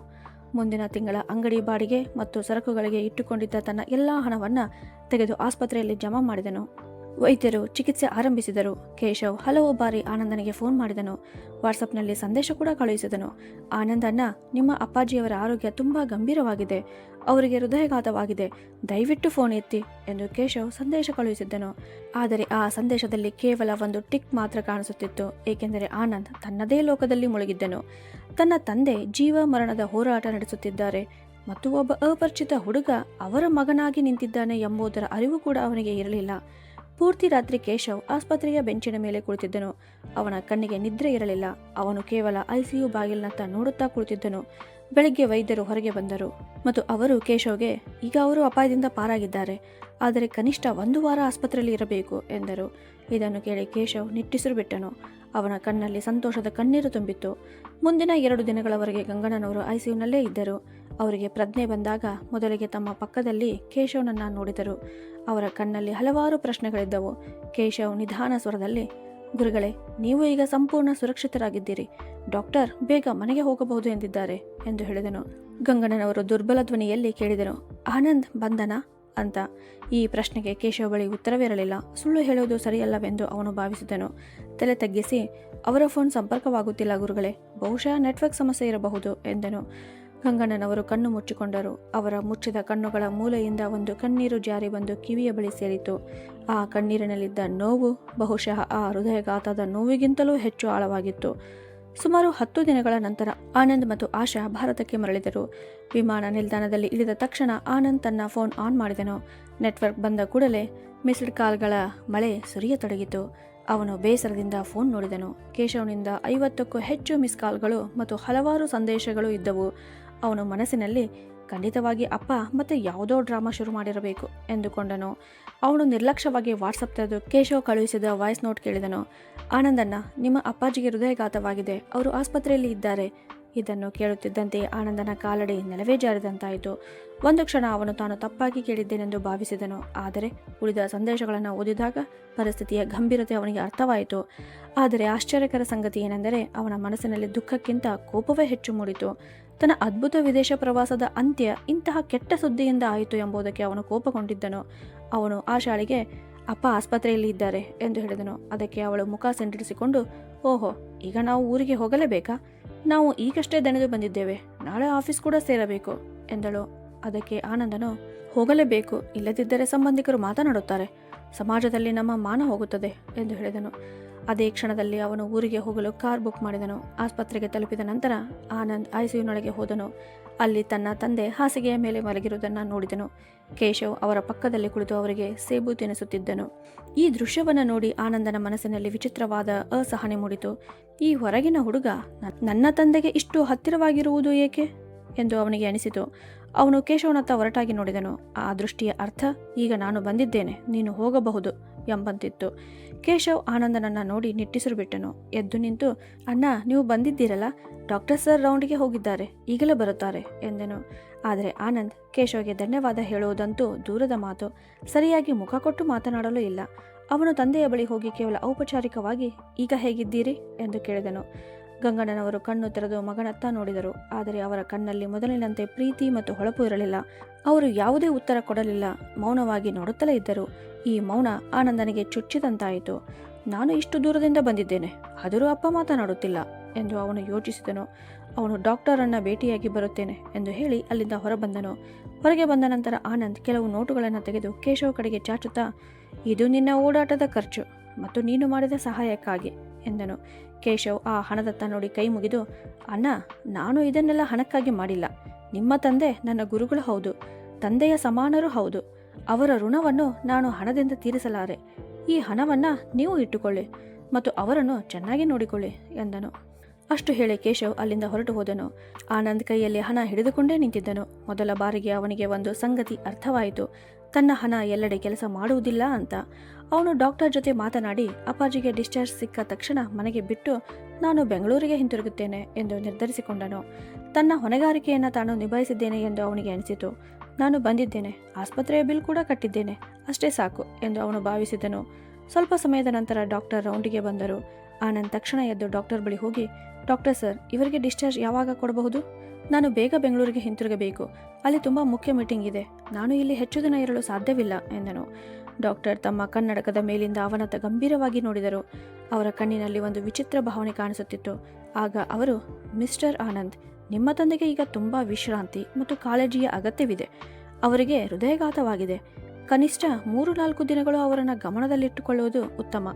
ಮುಂದಿನ ತಿಂಗಳ ಅಂಗಡಿ ಬಾಡಿಗೆ ಮತ್ತು ಸರಕುಗಳಿಗೆ ಇಟ್ಟುಕೊಂಡಿದ್ದ ತನ್ನ ಎಲ್ಲ ಹಣವನ್ನು ತೆಗೆದು ಆಸ್ಪತ್ರೆಯಲ್ಲಿ ಜಮಾ ಮಾಡಿದನು. ವೈದ್ಯರು ಚಿಕಿತ್ಸೆ ಆರಂಭಿಸಿದರು. ಕೇಶವ್ ಹಲವು ಬಾರಿ ಆನಂದನಿಗೆ ಫೋನ್ ಮಾಡಿದನು. ವಾಟ್ಸಪ್ನಲ್ಲಿ ಸಂದೇಶ ಕೂಡ ಕಳುಹಿಸಿದನು. ಆನಂದ್ ಅಣ್ಣ, ನಿಮ್ಮ ಅಪ್ಪಾಜಿಯವರ ಆರೋಗ್ಯ ತುಂಬಾ ಗಂಭೀರವಾಗಿದೆ, ಅವರಿಗೆ ಹೃದಯಘಾತವಾಗಿದೆ, ದಯವಿಟ್ಟು ಫೋನ್ ಎತ್ತಿ ಎಂದು ಕೇಶವ್ ಸಂದೇಶ ಕಳುಹಿಸಿದ್ದನು. ಆದರೆ ಆ ಸಂದೇಶದಲ್ಲಿ ಕೇವಲ ಒಂದು ಟಿಕ್ ಮಾತ್ರ ಕಾಣಿಸುತ್ತಿತ್ತು, ಏಕೆಂದರೆ ಆನಂದ್ ತನ್ನದೇ ಲೋಕದಲ್ಲಿ ಮುಳುಗಿದ್ದನು. ತನ್ನ ತಂದೆ ಜೀವ ಮರಣದ ಹೋರಾಟ ನಡೆಸುತ್ತಿದ್ದಾರೆ ಮತ್ತು ಒಬ್ಬ ಅಪರಿಚಿತ ಹುಡುಗ ಅವರ ಮಗನಾಗಿ ನಿಂತಿದ್ದಾನೆ ಎಂಬುದರ ಅರಿವು ಕೂಡ ಅವನಿಗೆ ಇರಲಿಲ್ಲ. ಪೂರ್ತಿ ರಾತ್ರಿ ಕೇಶವ್ ಆಸ್ಪತ್ರೆಯ ಬೆಂಚಿನ ಮೇಲೆ ಕುಳಿತಿದ್ದನು. ಅವನ ಕಣ್ಣಿಗೆ ನಿದ್ರೆ ಇರಲಿಲ್ಲ. ಅವನು ಕೇವಲ ಐಸಿಯು ಬಾಗಿಲಿನತ್ತ ನೋಡುತ್ತಾ ಕುಳಿತಿದ್ದನು. ಬೆಳಿಗ್ಗೆ ವೈದ್ಯರು ಹೊರಗೆ ಬಂದರು ಮತ್ತು ಅವರು ಕೇಶವ್ಗೆ, ಈಗ ಅವರು ಅಪಾಯದಿಂದ ಪಾರಾಗಿದ್ದಾರೆ, ಆದರೆ ಕನಿಷ್ಠ 1 ವಾರ ಆಸ್ಪತ್ರೆಯಲ್ಲಿ ಇರಬೇಕು ಎಂದರು. ಇದನ್ನು ಕೇಳಿ ಕೇಶವ್ ನಿಟ್ಟುಸಿರು ಬಿಟ್ಟನು. ಅವನ ಕಣ್ಣಲ್ಲಿ ಸಂತೋಷದ ಕಣ್ಣೀರು ತುಂಬಿತ್ತು. ಮುಂದಿನ 2 ದಿನಗಳವರೆಗೆ ಗಂಗಣ್ಣನವರು ಐಸಿಯುನಲ್ಲೇ ಇದ್ದರು. ಅವರಿಗೆ ಪ್ರಜ್ಞೆ ಬಂದಾಗ ಮೊದಲಿಗೆ ತಮ್ಮ ಪಕ್ಕದಲ್ಲಿ ಕೇಶವ್ನನ್ನ ನೋಡಿದರು. ಅವರ ಕಣ್ಣಲ್ಲಿ ಹಲವಾರು ಪ್ರಶ್ನೆಗಳಿದ್ದವು. ಕೇಶವ್ ನಿಧಾನ ಸ್ವರದಲ್ಲಿ, ಗುರುಗಳೇ, ನೀವು ಈಗ ಸಂಪೂರ್ಣ ಸುರಕ್ಷಿತರಾಗಿದ್ದೀರಿ. ಡಾಕ್ಟರ್ ಬೇಗ ಮನೆಗೆ ಹೋಗಬಹುದು ಎಂದಿದ್ದಾರೆ ಎಂದು ಹೇಳಿದನು. ಗಂಗಣ್ಣನವರು ದುರ್ಬಲ ಧ್ವನಿಯಲ್ಲಿ ಕೇಳಿದನು, ಆನಂದ್ ಬಂದನಾ ಅಂತ. ಈ ಪ್ರಶ್ನೆಗೆ ಕೇಶವ್ ಬಳಿ ಉತ್ತರವಿರಲಿಲ್ಲ. ಸುಳ್ಳು ಹೇಳುವುದು ಸರಿಯಲ್ಲವೆಂದು ಅವನು ಭಾವಿಸಿದನು. ತಲೆ ತಗ್ಗಿಸಿ, ಅವರ ಫೋನ್ ಸಂಪರ್ಕವಾಗುತ್ತಿಲ್ಲ ಗುರುಗಳೇ, ಬಹುಶಃ ನೆಟ್ವರ್ಕ್ ಸಮಸ್ಯೆ ಇರಬಹುದು ಎಂದನು. ಗಂಗಣ್ಣನವರು ಕಣ್ಣು ಮುಚ್ಚಿಕೊಂಡರು. ಅವರ ಮುಚ್ಚಿದ ಕಣ್ಣುಗಳ ಮೂಲೆಯಿಂದ ಒಂದು ಕಣ್ಣೀರು ಜಾರಿ ಬಂದು ಕಿವಿಯ ಬಳಿ ಸೇರಿತು. ಆ ಕಣ್ಣೀರಿನಲ್ಲಿದ್ದ ನೋವು ಬಹುಶಃ ಆ ಹೃದಯಘಾತದ ನೋವಿಗಿಂತಲೂ ಹೆಚ್ಚು ಆಳವಾಗಿತ್ತು. ಸುಮಾರು 10 ದಿನಗಳ ನಂತರ ಆನಂದ್ ಮತ್ತು ಆಶಾ ಭಾರತಕ್ಕೆ ಮರಳಿದರು. ವಿಮಾನ ನಿಲ್ದಾಣದಲ್ಲಿ ಇಳಿದ ತಕ್ಷಣ ಆನಂದ್ ತನ್ನ ಫೋನ್ ಆನ್ ಮಾಡಿದನು. ನೆಟ್ವರ್ಕ್ ಬಂದ ಕೂಡಲೇ ಮಿಸ್ಡ್ ಕಾಲ್ಗಳ ಮಳೆ ಸುರಿಯತೊಡಗಿತು. ಅವನು ಬೇಸರದಿಂದ ಫೋನ್ ನೋಡಿದನು. ಕೇಶವ್ನಿಂದ 50ಕ್ಕೂ ಹೆಚ್ಚು ಮಿಸ್ ಕಾಲ್ಗಳು ಮತ್ತು ಹಲವಾರು ಸಂದೇಶಗಳು ಇದ್ದವು. ಅವನು ಮನಸ್ಸಿನಲ್ಲಿ, ಖಂಡಿತವಾಗಿ ಅಪ್ಪ ಮತ್ತೆ ಯಾವುದೋ ಡ್ರಾಮಾ ಶುರು ಮಾಡಿರಬೇಕು ಎಂದುಕೊಂಡನು. ಅವನು ನಿರ್ಲಕ್ಷ್ಯವಾಗಿ ವಾಟ್ಸಪ್ ತೆರೆದು ಕೇಶವ್ ಕಳುಹಿಸಿದ ವಾಯ್ಸ್ ನೋಟ್ ಕೇಳಿದನು. ಆನಂದಣ್ಣ, ನಿಮ್ಮ ಅಪ್ಪಾಜಿಗೆ ಹೃದಯಘಾತವಾಗಿದೆ, ಅವರು ಆಸ್ಪತ್ರೆಯಲ್ಲಿ ಇದ್ದಾರೆ. ಇದನ್ನು ಕೇಳುತ್ತಿದ್ದಂತೆ ಆನಂದನ ಕಾಲಡಿ ನೆಲವೇ ಜಾರಿದಂತಾಯಿತು. ಒಂದು ಕ್ಷಣ ಅವನು ತಾನು ತಪ್ಪಾಗಿ ಕೇಳಿದ್ದೇನೆಂದು ಭಾವಿಸಿದನು. ಆದರೆ ಉಳಿದ ಸಂದೇಶಗಳನ್ನು ಓದಿದಾಗ ಪರಿಸ್ಥಿತಿಯ ಗಂಭೀರತೆ ಅವನಿಗೆ ಅರ್ಥವಾಯಿತು. ಆದರೆ ಆಶ್ಚರ್ಯಕರ ಸಂಗತಿ ಏನೆಂದರೆ ಅವನ ಮನಸ್ಸಿನಲ್ಲಿ ದುಃಖಕ್ಕಿಂತ ಕೋಪವೇ ಹೆಚ್ಚು ಮೂಡಿತು. ತನ್ನ ಅದ್ಭುತ ವಿದೇಶ ಪ್ರವಾಸದ ಅಂತ್ಯ ಇಂತಹ ಕೆಟ್ಟ ಸುದ್ದಿಯಿಂದ ಆಯಿತು ಎಂಬುದಕ್ಕೆ ಅವನು ಕೋಪಗೊಂಡಿದ್ದನು. ಅವನು ಆಶಾಳಿಗೆ, ಅಪ್ಪ ಆಸ್ಪತ್ರೆಯಲ್ಲಿ ಇದ್ದಾರೆ ಎಂದು ಹೇಳಿದನು. ಅದಕ್ಕೆ ಅವಳು ಮುಖ ಸೆಂಟಿಡಿಸಿಕೊಂಡು, ಓಹೋ, ಈಗ ನಾವು ಊರಿಗೆ ಹೋಗಲೇಬೇಕಾ? ನಾವು ಈಗಷ್ಟೇ ದಣಿದು ಬಂದಿದ್ದೇವೆ, ನಾಳೆ ಆಫೀಸ್ ಕೂಡ ಸೇರಬೇಕು ಎಂದಳು. ಅದಕ್ಕೆ ಆನಂದನು, ಹೋಗಲೇಬೇಕು, ಇಲ್ಲದಿದ್ದರೆ ಸಂಬಂಧಿಕರು ಮಾತನಾಡುತ್ತಾರೆ, ಸಮಾಜದಲ್ಲಿ ನಮ್ಮ ಮಾನ ಹೋಗುತ್ತದೆ ಎಂದು ಹೇಳಿದನು. ಅದೇ ಕ್ಷಣದಲ್ಲಿ ಅವನು ಊರಿಗೆ ಹೋಗಲು ಕಾರ್ ಬುಕ್ ಮಾಡಿದನು. ಆಸ್ಪತ್ರೆಗೆ ತಲುಪಿದ ನಂತರ ಆನಂದ್ ಐಸಿಯುನೊಳಗೆ ಹೋದನು. ಅಲ್ಲಿ ತನ್ನ ತಂದೆ ಹಾಸಿಗೆಯ ಮೇಲೆ ಮಲಗಿರುವುದನ್ನು ನೋಡಿದನು. ಕೇಶವ್ ಅವರ ಪಕ್ಕದಲ್ಲಿ ಕುಳಿತು ಅವರಿಗೆ ಸೇಬು ತಿನ್ನಿಸುತ್ತಿದ್ದನು. ಈ ದೃಶ್ಯವನ್ನು ನೋಡಿ ಆನಂದನ ಮನಸ್ಸಿನಲ್ಲಿ ವಿಚಿತ್ರವಾದ ಅಸಹನೆ ಮೂಡಿತು. ಈ ಹೊರಗಿನ ಹುಡುಗ ನನ್ನ ತಂದೆಗೆ ಇಷ್ಟು ಹತ್ತಿರವಾಗಿರುವುದು ಏಕೆ ಎಂದು ಅವನಿಗೆ ಅನಿಸಿತು. ಅವನು ಕೇಶವನತ್ತ ಹೊರಟಾಗಿ ನೋಡಿದನು. ಆ ದೃಷ್ಟಿಯ ಅರ್ಥ, ಈಗ ನಾನು ಬಂದಿದ್ದೇನೆ, ನೀನು ಹೋಗಬಹುದು ಎಂಬಂತಿತ್ತು. ಕೇಶವ್ ಆನಂದನನ್ನ ನೋಡಿ ನಿಟ್ಟುಸಿರು ಬಿಟ್ಟನು. ಎದ್ದು ನಿಂತು, ಅಣ್ಣ, ನೀವು ಬಂದಿದ್ದೀರಲ್ಲ, ಡಾಕ್ಟರ್ ಸರ್ ರೌಂಡಿಗೆ ಹೋಗಿದ್ದಾರೆ, ಈಗಲೇ ಬರುತ್ತಾರೆ ಎಂದನು. ಆದರೆ ಆನಂದ್ ಕೇಶವ್ಗೆ ಧನ್ಯವಾದ ಹೇಳುವುದಂತೂ ದೂರದ ಮಾತು, ಸರಿಯಾಗಿ ಮುಖ ಕೊಟ್ಟು ಮಾತನಾಡಲು ಇಲ್ಲ. ಅವನು ತಂದೆಯ ಬಳಿ ಹೋಗಿ ಕೇವಲ ಔಪಚಾರಿಕವಾಗಿ, ಈಗ ಹೇಗಿದ್ದೀರಿ ಎಂದು ಕೇಳಿದನು. ಗಂಗಣ್ಣನವರು ಕಣ್ಣು ತೆರೆದು ಮಗನತ್ತ ನೋಡಿದರು. ಆದರೆ ಅವರ ಕಣ್ಣಲ್ಲಿ ಮೊದಲಿನಂತೆ ಪ್ರೀತಿ ಮತ್ತು ಹೊಳಪು ಇರಲಿಲ್ಲ. ಅವರು ಯಾವುದೇ ಉತ್ತರ ಕೊಡಲಿಲ್ಲ, ಮೌನವಾಗಿ ನೋಡುತ್ತಲೇ ಇದ್ದರು. ಈ ಮೌನ ಆನಂದನಿಗೆ ಚುಚ್ಚಿದಂತಾಯಿತು. ನಾನು ಇಷ್ಟು ದೂರದಿಂದ ಬಂದಿದ್ದೇನೆ, ಆದರೂ ಅಪ್ಪ ಮಾತನಾಡುತ್ತಿಲ್ಲ ಎಂದು ಅವನು ಯೋಚಿಸಿದನು. ಅವನು ಡಾಕ್ಟರನ್ನು ಭೇಟಿಯಾಗಿ ಬರುತ್ತೇನೆ ಎಂದು ಹೇಳಿ ಅಲ್ಲಿಂದ ಹೊರಬಂದನು. ಹೊರಗೆ ಬಂದ ನಂತರ ಆನಂದ್ ಕೆಲವು ನೋಟುಗಳನ್ನು ತೆಗೆದು ಕೇಶವ್ ಕಡೆಗೆ ಚಾಚುತ್ತಾ, ಇದು ನಿನ್ನ ಓಡಾಟದ ಖರ್ಚು ಮತ್ತು ನೀನು ಮಾಡಿದ ಸಹಾಯಕ್ಕಾಗಿ ಎಂದನು. ಕೇಶವ್ ಆ ಹಣದತ್ತ ನೋಡಿ ಕೈ ಮುಗಿದು, ಅಣ್ಣ, ನಾನು ಇದನ್ನೆಲ್ಲ ಹಣಕ್ಕಾಗಿ ಮಾಡಿಲ್ಲ. ನಿಮ್ಮ ತಂದೆ ನನ್ನ ಗುರುಗಳು ಹೌದು, ತಂದೆಯ ಸಮಾನರೂ ಹೌದು. ಅವರ ಋಣವನ್ನು ನಾನು ಹಣದಿಂದ ತೀರಿಸಲಾರೆ. ಈ ಹಣವನ್ನು ನೀವು ಇಟ್ಟುಕೊಳ್ಳಿ ಮತ್ತು ಅವರನ್ನು ಚೆನ್ನಾಗಿ ನೋಡಿಕೊಳ್ಳಿ ಎಂದನು. ಅಷ್ಟು ಹೇಳಿ ಕೇಶವ್ ಅಲ್ಲಿಂದ ಹೊರಟು ಹೋದನು. ಆನಂದ್ ಕೈಯಲ್ಲಿ ಹಣ ಹಿಡಿದುಕೊಂಡೇ ನಿಂತಿದ್ದನು. ಮೊದಲ ಬಾರಿಗೆ ಅವನಿಗೆ ಒಂದು ಸಂಗತಿ ಅರ್ಥವಾಯಿತು, ತನ್ನ ಹಣ ಎಲ್ಲೆಡೆ ಕೆಲಸ ಮಾಡುವುದಿಲ್ಲ ಅಂತ. ಅವನು ಡಾಕ್ಟರ್ ಜೊತೆ ಮಾತನಾಡಿ ಅಪ್ಪಾಜಿಗೆ ಡಿಸ್ಚಾರ್ಜ್ ಸಿಕ್ಕ ತಕ್ಷಣ ಮನೆಗೆ ಬಿಟ್ಟು ನಾನು ಬೆಂಗಳೂರಿಗೆ ಹಿಂತಿರುಗುತ್ತೇನೆ ಎಂದು ನಿರ್ಧರಿಸಿಕೊಂಡನು. ತನ್ನ ಹೊಣೆಗಾರಿಕೆಯನ್ನು ತಾನು ನಿಭಾಯಿಸಿದ್ದೇನೆ ಎಂದು ಅವನಿಗೆ ಅನಿಸಿತು. ನಾನು ಬಂದಿದ್ದೇನೆ, ಆಸ್ಪತ್ರೆಯ ಬಿಲ್ ಕೂಡ ಕಟ್ಟಿದ್ದೇನೆ, ಅಷ್ಟೇ ಸಾಕು ಎಂದು ಅವನು ಭಾವಿಸಿದನು. ಸ್ವಲ್ಪ ಸಮಯದ ನಂತರ ಡಾಕ್ಟರ್ ರೌಂಡಿಗೆ ಬಂದರು. ಆನಂದ್ ತಕ್ಷಣ ಎದ್ದು ಡಾಕ್ಟರ್ ಬಳಿ ಹೋಗಿ, ಡಾಕ್ಟರ್ ಸರ್, ಇವರಿಗೆ ಡಿಸ್ಚಾರ್ಜ್ ಯಾವಾಗ ಕೊಡಬಹುದು? ನಾನು ಬೇಗ ಬೆಂಗಳೂರಿಗೆ ಹಿಂತಿರುಗಬೇಕು, ಅಲ್ಲಿ ತುಂಬ ಮುಖ್ಯ ಮೀಟಿಂಗ್ ಇದೆ, ನಾನು ಇಲ್ಲಿ ಹೆಚ್ಚು ದಿನ ಇರಲು ಸಾಧ್ಯವಿಲ್ಲ ಎಂದನು. ಡಾಕ್ಟರ್ ತಮ್ಮ ಕನ್ನಡಕದ ಮೇಲಿಂದ ಅವನತ್ತ ಗಂಭೀರವಾಗಿ ನೋಡಿದರು. ಅವರ ಕಣ್ಣಿನಲ್ಲಿ ಒಂದು ವಿಚಿತ್ರ ಭಾವನೆ ಕಾಣಿಸುತ್ತಿತ್ತು. ಆಗ ಅವರು, ಮಿಸ್ಟರ್ ಆನಂದ್, ನಿಮ್ಮ ತಂದೆಗೆ ಈಗ ತುಂಬ ವಿಶ್ರಾಂತಿ ಮತ್ತು ಕಾಳಜಿಯ ಅಗತ್ಯವಿದೆ. ಅವರಿಗೆ ಹೃದಯಘಾತವಾಗಿದೆ. ಕನಿಷ್ಠ 3-4 ದಿನಗಳು ಅವರನ್ನು ಗಮನದಲ್ಲಿಟ್ಟುಕೊಳ್ಳುವುದು ಉತ್ತಮ.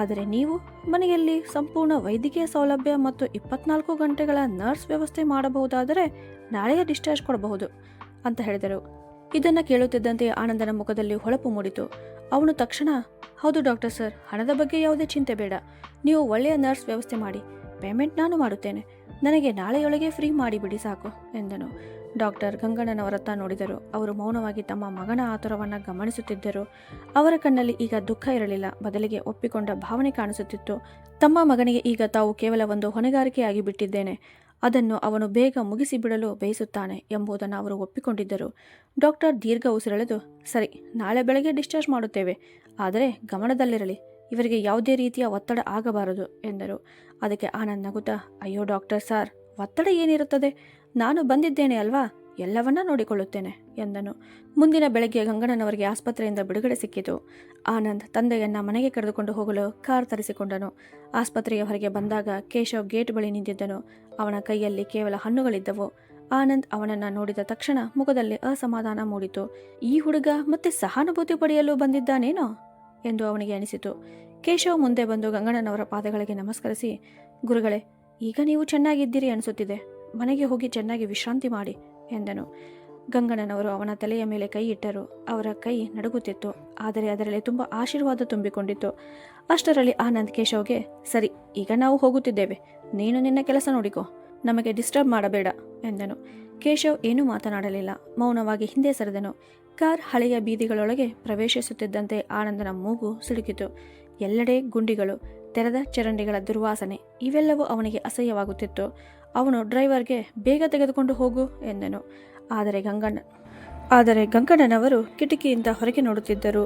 ಆದರೆ ನೀವು ಮನೆಯಲ್ಲಿ ಸಂಪೂರ್ಣ ವೈದ್ಯಕೀಯ ಸೌಲಭ್ಯ ಮತ್ತು 24 ಗಂಟೆಗಳ ನರ್ಸ್ ವ್ಯವಸ್ಥೆ ಮಾಡಬಹುದಾದರೆ ನಾಳೆಯ ಡಿಸ್ಚಾರ್ಜ್ ಕೊಡಬಹುದು ಅಂತ ಹೇಳಿದರು. ಇದನ್ನು ಕೇಳುತ್ತಿದ್ದಂತೆ ಆನಂದನ ಮುಖದಲ್ಲಿ ಹೊಳಪು ಮೂಡಿತು. ಅವನು ತಕ್ಷಣ, ಹೌದು ಡಾಕ್ಟರ್ ಸರ್, ಹಣದ ಬಗ್ಗೆ ಯಾವುದೇ ಚಿಂತೆ ಬೇಡ. ನೀವು ಒಳ್ಳೆಯ ನರ್ಸ್ ವ್ಯವಸ್ಥೆ ಮಾಡಿ, ಪೇಮೆಂಟ್ ನಾನು ಮಾಡುತ್ತೇನೆ. ನನಗೆ ನಾಳೆಯೊಳಗೆ ಫ್ರೀ ಮಾಡಿಬಿಡಿ ಸಾಕು ಎಂದನು. ಡಾಕ್ಟರ್ ಗಂಗಣ್ಣನವರತ್ತ ನೋಡಿದರು. ಅವರು ಮೌನವಾಗಿ ತಮ್ಮ ಮಗನ ಆತುರವನ್ನು ಗಮನಿಸುತ್ತಿದ್ದರು. ಅವರ ಕಣ್ಣಲ್ಲಿ ಈಗ ದುಃಖ ಇರಲಿಲ್ಲ, ಬದಲಿಗೆ ಒಪ್ಪಿಕೊಂಡ ಭಾವನೆ ಕಾಣಿಸುತ್ತಿತ್ತು. ತಮ್ಮ ಮಗನಿಗೆ ಈಗ ತಾವು ಕೇವಲ ಒಂದು ಹೊಣೆಗಾರಿಕೆಯಾಗಿ ಬಿಟ್ಟಿದ್ದೇನೆ, ಅದನ್ನು ಅವನು ಬೇಗ ಮುಗಿಸಿಬಿಡಲು ಬಯಸುತ್ತಾನೆ ಎಂಬುದನ್ನು ಅವರು ಒಪ್ಪಿಕೊಂಡಿದ್ದರು. ಡಾಕ್ಟರ್ ದೀರ್ಘ ಉಸಿರೆಳೆದು, ಸರಿ, ನಾಳೆ ಬೆಳಗ್ಗೆ ಡಿಸ್ಚಾರ್ಜ್ ಮಾಡುತ್ತೇವೆ. ಆದರೆ ಗಮನದಲ್ಲಿರಲಿ, ಇವರಿಗೆ ಯಾವುದೇ ರೀತಿಯ ಒತ್ತಡ ಆಗಬಾರದು ಎಂದರು. ಅದಕ್ಕೆ ಆನಂದ್ ನಗುತ್ತಾ, ಅಯ್ಯೋ ಡಾಕ್ಟರ್ ಸಾರ್, ಒತ್ತಡ ಏನಿರುತ್ತದೆ? ನಾನು ಬಂದಿದ್ದೇನೆ ಅಲ್ವಾ, ಎಲ್ಲವನ್ನ ನೋಡಿಕೊಳ್ಳುತ್ತೇನೆ ಎಂದನು. ಮುಂದಿನ ಬೆಳಗ್ಗೆ ಗಂಗಣ್ಣನವರಿಗೆ ಆಸ್ಪತ್ರೆಯಿಂದ ಬಿಡುಗಡೆ ಸಿಕ್ಕಿತು. ಆನಂದ್ ತಂದೆಯನ್ನ ಮನೆಗೆ ಕರೆದುಕೊಂಡು ಹೋಗಲು ಕಾರ್ ತರಿಸಿಕೊಂಡನು. ಆಸ್ಪತ್ರೆಯ ಹೊರಗೆ ಬಂದಾಗ ಕೇಶವ್ ಗೇಟ್ ಬಳಿ ನಿಂತಿದ್ದನು. ಅವನ ಕೈಯಲ್ಲಿ ಕೇವಲ ಹಣ್ಣುಗಳಿದ್ದವು. ಆನಂದ್ ಅವನನ್ನು ನೋಡಿದ ತಕ್ಷಣ ಮುಖದಲ್ಲಿ ಅಸಮಾಧಾನ ಮೂಡಿತು. ಈ ಹುಡುಗ ಮತ್ತೆ ಸಹಾನುಭೂತಿ ಪಡೆಯಲು ಬಂದಿದ್ದಾನೇನೋ ಎಂದು ಅವನಿಗೆ ಅನಿಸಿತು. ಕೇಶವ್ ಮುಂದೆ ಬಂದು ಗಂಗಣ್ಣನವರ ಪಾದಗಳಿಗೆ ನಮಸ್ಕರಿಸಿ, ಗುರುಗಳೇ, ಈಗ ನೀವು ಚೆನ್ನಾಗಿದ್ದೀರಿ ಅನಿಸುತ್ತಿದೆ. ಮನೆಗೆ ಹೋಗಿ ಚೆನ್ನಾಗಿ ವಿಶ್ರಾಂತಿ ಮಾಡಿ ಎಂದನು. ಗಂಗಣ್ಣನವರು ಅವನ ತಲೆಯ ಮೇಲೆ ಕೈ ಇಟ್ಟರು. ಅವರ ಕೈ ನಡುಗುತ್ತಿತ್ತು, ಆದರೆ ಅದರಲ್ಲಿ ತುಂಬ ಆಶೀರ್ವಾದ ತುಂಬಿಕೊಂಡಿತ್ತು. ಅಷ್ಟರಲ್ಲಿ ಆನಂದ್ ಕೇಶವ್ಗೆ, ಸರಿ, ಈಗ ನಾವು ಹೋಗುತ್ತಿದ್ದೇವೆ. ನೀನು ನಿನ್ನ ಕೆಲಸ ನೋಡಿಕೋ, ನಮಗೆ ಡಿಸ್ಟರ್ಬ್ ಮಾಡಬೇಡ ಎಂದನು. ಕೇಶವ್ ಏನೂ ಮಾತನಾಡಲಿಲ್ಲ, ಮೌನವಾಗಿ ಹಿಂದೆ ಸರಿದನು. ಕಾರ್ ಹಳೆಯ ಬೀದಿಗಳೊಳಗೆ ಪ್ರವೇಶಿಸುತ್ತಿದ್ದಂತೆ ಆನಂದನ ಮೂಗು ಸಿಲುಕಿತು. ಎಲ್ಲೆಡೆ ಗುಂಡಿಗಳು, ತೆರೆದ ಚರಂಡಿಗಳ ದುರ್ವಾಸನೆ, ಇವೆಲ್ಲವೂ ಅವನಿಗೆ ಅಸಹ್ಯವಾಗುತ್ತಿತ್ತು. ಅವನು ಡ್ರೈವರ್ಗೆ, ಬೇಗ ತೆಗೆದುಕೊಂಡು ಹೋಗು ಎಂದನು. ಆದರೆ ಗಂಗಣ್ಣನವರು ಕಿಟಕಿಯಿಂದ ಹೊರಗೆ ನೋಡುತ್ತಿದ್ದರು.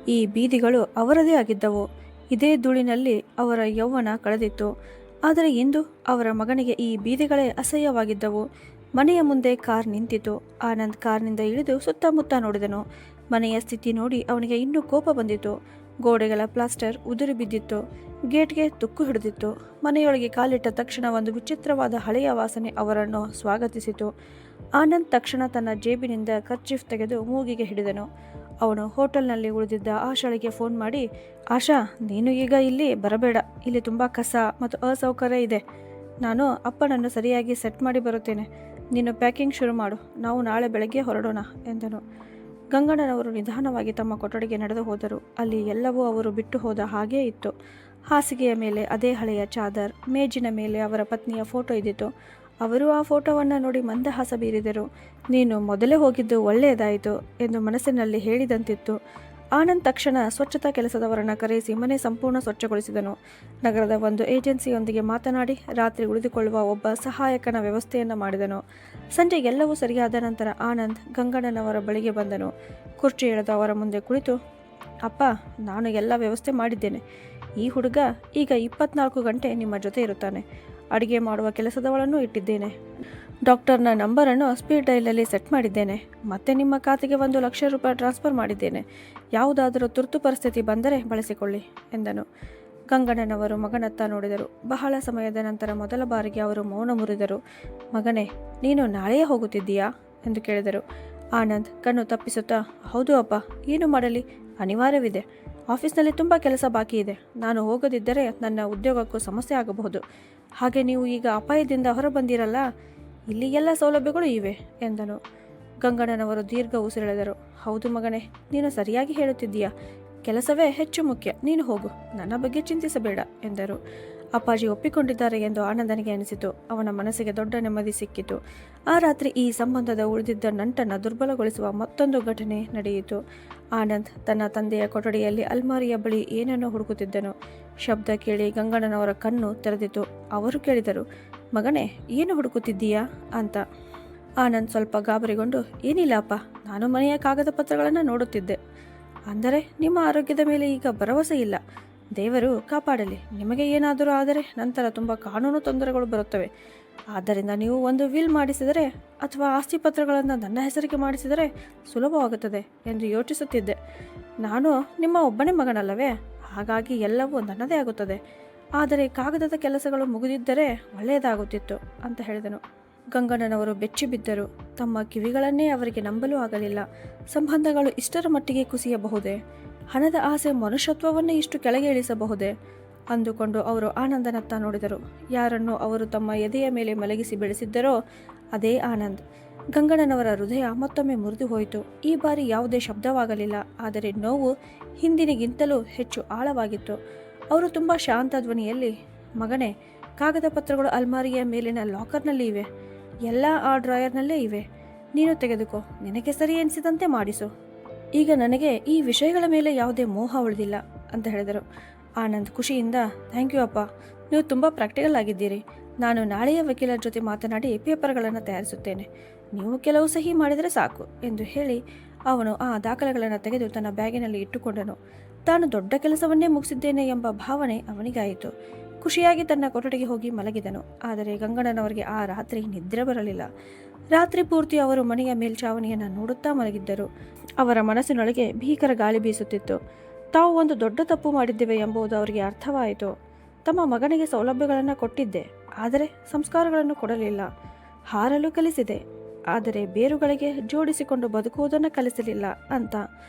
ಈ ಬೀದಿಗಳು ಅವರದೇ ಆಗಿದ್ದವು. ಇದೇ ಧೂಳಿನಲ್ಲಿ ಅವರ ಯೌವನ ಕಳೆದಿತ್ತು. ಆದರೆ ಇಂದು ಅವರ ಮಗನಿಗೆ ಈ ಬೀದಿಗಳೇ ಅಸಹ್ಯವಾಗಿದ್ದವು. ಮನೆಯ ಮುಂದೆ ಕಾರ್ ನಿಂತಿತು. ಆನಂದ್ ಕಾರ್ನಿಂದ ಇಳಿದು ಸುತ್ತಮುತ್ತ ನೋಡಿದನು. ಮನೆಯ ಸ್ಥಿತಿ ನೋಡಿ ಅವನಿಗೆ ಇನ್ನೂ ಕೋಪ ಬಂದಿತು. ಗೋಡೆಗಳ ಪ್ಲಾಸ್ಟರ್ ಉದುರಿ ಬಿದ್ದಿತ್ತು. ಗೇಟ್ಗೆ ತುಕ್ಕು ಹಿಡಿದಿತ್ತು. ಮನೆಯೊಳಗೆ ಕಾಲಿಟ್ಟ ತಕ್ಷಣ ಒಂದು ವಿಚಿತ್ರವಾದ ಹಳೆಯ ವಾಸನೆ ಅವರನ್ನು ಸ್ವಾಗತಿಸಿತು. ಆನಂದ್ ತಕ್ಷಣ ತನ್ನ ಜೇಬಿನಿಂದ ಕರ್ಚೀಫ್ ತೆಗೆದು ಮೂಗಿಗೆ ಹಿಡಿದನು. ಅವನು ಹೋಟೆಲ್ನಲ್ಲಿ ಉಳಿದಿದ್ದ ಆಶಾಳಿಗೆ ಫೋನ್ ಮಾಡಿ, ಆಶಾ, ನೀನು ಈಗ ಇಲ್ಲಿ ಬರಬೇಡ. ಇಲ್ಲಿ ತುಂಬ ಕಸ ಮತ್ತು ಅಸೌಕರ್ಯ ಇದೆ. ನಾನು ಅಪ್ಪನನ್ನು ಸರಿಯಾಗಿ ಸೆಟ್ ಮಾಡಿ ಬರುತ್ತೇನೆ. ನೀನು ಪ್ಯಾಕಿಂಗ್ ಶುರು ಮಾಡು. ನಾವು ನಾಳೆ ಬೆಳಗ್ಗೆ ಹೊರಡೋಣ ಎಂದನು. ಗಂಗಣ್ಣನವರು ನಿಧಾನವಾಗಿ ತಮ್ಮ ಕೊಠಡಿಗೆ ನಡೆದು ಹೋದರು. ಅಲ್ಲಿ ಎಲ್ಲವೂ ಅವರು ಬಿಟ್ಟು ಹೋದ ಹಾಗೇ ಇತ್ತು. ಹಾಸಿಗೆಯ ಮೇಲೆ ಅದೇ ಹಳೆಯ ಚಾದರ್, ಮೇಜಿನ ಮೇಲೆ ಅವರ ಪತ್ನಿಯ ಫೋಟೋ ಇದ್ದಿತು. ಅವರು ಆ ಫೋಟೋವನ್ನು ನೋಡಿ ಮಂದಹಾಸ ಬೀರಿದರು. ನೀನು ಮೊದಲೇ ಹೋಗಿದ್ದು ಒಳ್ಳೆಯದಾಯಿತು ಎಂದು ಮನಸ್ಸಿನಲ್ಲಿ ಹೇಳಿದಂತಿತ್ತು. ಆನಂದ್ ತಕ್ಷಣ ಸ್ವಚ್ಛತಾ ಕೆಲಸದವರನ್ನು ಕರೆಯಿಸಿ ಮನೆ ಸಂಪೂರ್ಣ ಸ್ವಚ್ಛಗೊಳಿಸಿದನು. ನಗರದ ಒಂದು ಏಜೆನ್ಸಿಯೊಂದಿಗೆ ಮಾತನಾಡಿ ರಾತ್ರಿ ಉಳಿದುಕೊಳ್ಳುವ ಒಬ್ಬ ಸಹಾಯಕನ ವ್ಯವಸ್ಥೆಯನ್ನು ಮಾಡಿದನು. ಸಂಜೆ ಎಲ್ಲವೂ ಸರಿಯಾದ ನಂತರ ಆನಂದ್ ಗಂಗಣ್ಣನವರ ಬಳಿಗೆ ಬಂದನು. ಕುರ್ಚಿ ಎಳೆದು ಅವರ ಮುಂದೆ ಕುಳಿತು, ಅಪ್ಪ, ನಾನು ಎಲ್ಲ ವ್ಯವಸ್ಥೆ ಮಾಡಿದ್ದೇನೆ. ಈ ಹುಡುಗ ಈಗ 24 ಗಂಟೆ ನಿಮ್ಮ ಜೊತೆ ಇರುತ್ತಾನೆ. ಅಡುಗೆ ಮಾಡುವ ಕೆಲಸದವಳನ್ನು ಇಟ್ಟಿದ್ದೇನೆ. ಡಾಕ್ಟರ್ನ ನಂಬರನ್ನು ಸ್ಪೀಡ್ ಡೈಲಲ್ಲಿ ಸೆಟ್ ಮಾಡಿದ್ದೇನೆ. ಮತ್ತೆ ನಿಮ್ಮ ಖಾತೆಗೆ 1,00,000 ರೂಪಾಯಿ ಟ್ರಾನ್ಸ್ಫರ್ ಮಾಡಿದ್ದೇನೆ. ಯಾವುದಾದರೂ ತುರ್ತು ಪರಿಸ್ಥಿತಿ ಬಂದರೆ ಬಳಸಿಕೊಳ್ಳಿ ಎಂದನು. ಗಂಗಣ್ಣನವರು ಮಗನತ್ತ ನೋಡಿದರು. ಬಹಳ ಸಮಯದ ನಂತರ ಮೊದಲ ಬಾರಿಗೆ ಅವರು ಮೌನ ಮುರಿದರು. ಮಗನೇ, ನೀನು ನಾಳೆಯೇ ಹೋಗುತ್ತಿದ್ದೀಯಾ ಎಂದು ಕೇಳಿದರು. ಆನಂದ್ ಕಣ್ಣು ತಪ್ಪಿಸುತ್ತಾ, ಹೌದು ಅಪ್ಪ, ಏನು ಮಾಡಲಿ, ಅನಿವಾರ್ಯವಿದೆ. ಆಫೀಸ್ನಲ್ಲಿ ತುಂಬ ಕೆಲಸ ಬಾಕಿ ಇದೆ. ನಾನು ಹೋಗದಿದ್ದರೆ ನನ್ನ ಉದ್ಯೋಗಕ್ಕೂ ಸಮಸ್ಯೆ ಆಗಬಹುದು. ಹಾಗೆ ನೀವು ಈಗ ಅಪಾಯದಿಂದ ಹೊರಬಂದಿರಲ್ಲ, ಇಲ್ಲಿ ಎಲ್ಲ ಸೌಲಭ್ಯಗಳು ಇವೆ ಎಂದನು. ಗಂಗಣ್ಣನವರು ದೀರ್ಘ ಉಸಿರೆಳೆದರು. ಹೌದು ಮಗನೇ, ನೀನು ಸರಿಯಾಗಿ ಹೇಳುತ್ತಿದ್ದೀಯಾ. ಕೆಲಸವೇ ಹೆಚ್ಚು ಮುಖ್ಯ. ನೀನು ಹೋಗು, ನನ್ನ ಬಗ್ಗೆ ಚಿಂತಿಸಬೇಡ ಎಂದರು. ಅಪ್ಪಾಜಿ ಒಪ್ಪಿಕೊಂಡಿದ್ದಾರೆ ಎಂದು ಆನಂದನಿಗೆ ಅನಿಸಿತು. ಅವನ ಮನಸ್ಸಿಗೆ ದೊಡ್ಡ ನೆಮ್ಮದಿ ಸಿಕ್ಕಿತು. ಆ ರಾತ್ರಿ ಈ ಸಂಬಂಧದ ಉಳಿದಿದ್ದ ನಂಟನ್ನು ದುರ್ಬಲಗೊಳಿಸುವ ಮತ್ತೊಂದು ಘಟನೆ ನಡೆಯಿತು. ಆನಂದ್ ತನ್ನ ತಂದೆಯ ಕೊಠಡಿಯಲ್ಲಿ ಅಲ್ಮಾರಿಯ ಬಳಿ ಏನನ್ನೋ ಹುಡುಕುತ್ತಿದ್ದನು. ಶಬ್ದ ಕೇಳಿ ಗಂಗಣ್ಣನವರ ಕಣ್ಣು ತೆರೆದಿತು. ಅವರು ಕೇಳಿದರು, ಮಗನೇ, ಏನು ಹುಡುಕುತ್ತಿದ್ದೀಯಾ ಅಂತ. ಆನಂದ್ ಸ್ವಲ್ಪ ಗಾಬರಿಗೊಂಡು, ಏನಿಲ್ಲ ಅಪ್ಪ, ನಾನು ಮನೆಯ ಕಾಗದ ಪತ್ರಗಳನ್ನು ನೋಡುತ್ತಿದ್ದೆ. ಅಂದರೆ ನಿಮ್ಮ ಆರೋಗ್ಯದ ಮೇಲೆ ಈಗ ಭರವಸೆ ಇಲ್ಲ. ದೇವರು ಕಾಪಾಡಲಿ. ನಿಮಗೆ ಏನಾದರೂ ಆದರೆ ನಂತರ ತುಂಬ ಕಾನೂನು ತೊಂದರೆಗಳು ಬರುತ್ತವೆ. ಆದ್ದರಿಂದ ನೀವು ಒಂದು ವಿಲ್ ಮಾಡಿಸಿದರೆ ಅಥವಾ ಆಸ್ತಿ ಪತ್ರಗಳನ್ನು ನನ್ನ ಹೆಸರಿಗೆ ಮಾಡಿಸಿದರೆ ಸುಲಭವಾಗುತ್ತದೆ ಎಂದು ಯೋಚಿಸುತ್ತಿದ್ದೆ. ನಾನು ನಿಮ್ಮ ಒಬ್ಬನೇ ಮಗನಲ್ಲವೇ, ಹಾಗಾಗಿ ಎಲ್ಲವೂ ನನ್ನದೇ ಆಗುತ್ತದೆ. ಆದರೆ ಕಾಗದದ ಕೆಲಸಗಳು ಮುಗಿದಿದ್ದರೆ ಒಳ್ಳೆಯದಾಗುತ್ತಿತ್ತು ಅಂತ ಹೇಳಿದನು. ಗಂಗಣ್ಣನವರು ಬೆಚ್ಚಿ ಬಿದ್ದರು. ತಮ್ಮ ಕಿವಿಗಳನ್ನೇ ಅವರಿಗೆ ನಂಬಲು ಆಗಲಿಲ್ಲ. ಸಂಬಂಧಗಳು ಇಷ್ಟರ ಮಟ್ಟಿಗೆ ಕುಸಿಯಬಹುದೇ? ಹಣದ ಆಸೆ ಮನುಷ್ಯತ್ವವನ್ನೇ ಇಷ್ಟು ಕೆಳಗೆ ಇಳಿಸಬಹುದೇ ಅಂದುಕೊಂಡು ಅವರು ಆನಂದನತ್ತ ನೋಡಿದರು. ಯಾರನ್ನು ಅವರು ತಮ್ಮ ಎದೆಯ ಮೇಲೆ ಮಲಗಿಸಿ ಬೆಳೆಸಿದ್ದರೋ ಅದೇ ಆನಂದ್. ಗಂಗಣ್ಣನವರ ಹೃದಯ ಮತ್ತೊಮ್ಮೆ ಮುರಿದು ಹೋಯಿತು. ಈ ಬಾರಿ ಯಾವುದೇ ಶಬ್ದವಾಗಲಿಲ್ಲ, ಆದರೆ ನೋವು ಹಿಂದಿನಿಗಿಂತಲೂ ಹೆಚ್ಚು ಆಳವಾಗಿತ್ತು. ಅವರು ತುಂಬ ಶಾಂತ ಧ್ವನಿಯಲ್ಲಿ, ಮಗನೇ, ಕಾಗದ ಪತ್ರಗಳು ಅಲ್ಮಾರಿಯ ಮೇಲಿನ ಲಾಕರ್ನಲ್ಲಿ ಇವೆ. ಎಲ್ಲ ಆ ಡ್ರಾಯರ್ನಲ್ಲೇ ಇವೆ. ನೀನು ತೆಗೆದುಕೋ, ನಿನಗೆ ಸರಿ ಎನಿಸಿದಂತೆ ಮಾಡಿಸು. ಈಗ ನನಗೆ ಈ ವಿಷಯಗಳ ಮೇಲೆ ಯಾವುದೇ ಮೋಹ ಉಳಿದಿಲ್ಲ ಅಂತ ಹೇಳಿದರು. ಆನಂದ್ ಖುಷಿಯಿಂದ, ಥ್ಯಾಂಕ್ ಯು ಅಪ್ಪ, ನೀವು ತುಂಬ ಪ್ರಾಕ್ಟಿಕಲ್ ಆಗಿದ್ದೀರಿ. ನಾನು ನಾಳೆಯ ವಕೀಲರ ಜೊತೆ ಮಾತನಾಡಿ ಪೇಪರ್ಗಳನ್ನು ತಯಾರಿಸುತ್ತೇನೆ. ನೀವು ಕೆಲವು ಸಹಿ ಮಾಡಿದರೆ ಸಾಕು ಎಂದು ಹೇಳಿ ಅವನು ಆ ದಾಖಲೆಗಳನ್ನು ತೆಗೆದು ತನ್ನ ಬ್ಯಾಗಿನಲ್ಲಿ ಇಟ್ಟುಕೊಂಡನು. ತಾನು ದೊಡ್ಡ ಕೆಲಸವನ್ನೇ ಮುಗಿಸಿದ್ದೇನೆ ಎಂಬ ಭಾವನೆ ಅವನಿಗಾಯಿತು. ಖುಷಿಯಾಗಿ ತನ್ನ ಕೊಠಡಿಗೆ ಹೋಗಿ ಮಲಗಿದನು. ಆದರೆ ಗಂಗಣ್ಣನವರಿಗೆ ಆ ರಾತ್ರಿ ನಿದ್ರೆ ಬರಲಿಲ್ಲ. ರಾತ್ರಿ ಪೂರ್ತಿ ಅವರು ಮನೆಯ ಮೇಲ್ಛಾವಣಿಯನ್ನು ನೋಡುತ್ತಾ ಮಲಗಿದ್ದರು. ಅವರ ಮನಸ್ಸಿನೊಳಗೆ ಭೀಕರ ಗಾಳಿ ಬೀಸುತ್ತಿತ್ತು. ತಾವು ಒಂದು ದೊಡ್ಡ ತಪ್ಪು ಮಾಡಿದ್ದೇವೆ ಎಂಬುದು ಅವರಿಗೆ ಅರ್ಥವಾಯಿತು. ತಮ್ಮ ಮಗನಿಗೆ ಸೌಲಭ್ಯಗಳನ್ನು ಕೊಟ್ಟಿದ್ದೆ, ಆದರೆ ಸಂಸ್ಕಾರಗಳನ್ನು ಕೊಡಲಿಲ್ಲ. ಹಾರಲು ಕಲಿಸಿದೆ, ಆದರೆ ಬೇರುಗಳಿಗೆ ಜೋಡಿಸಿಕೊಂಡು ಬದುಕುವುದನ್ನು ಕಲಿಸಲಿಲ್ಲ ಅಂತ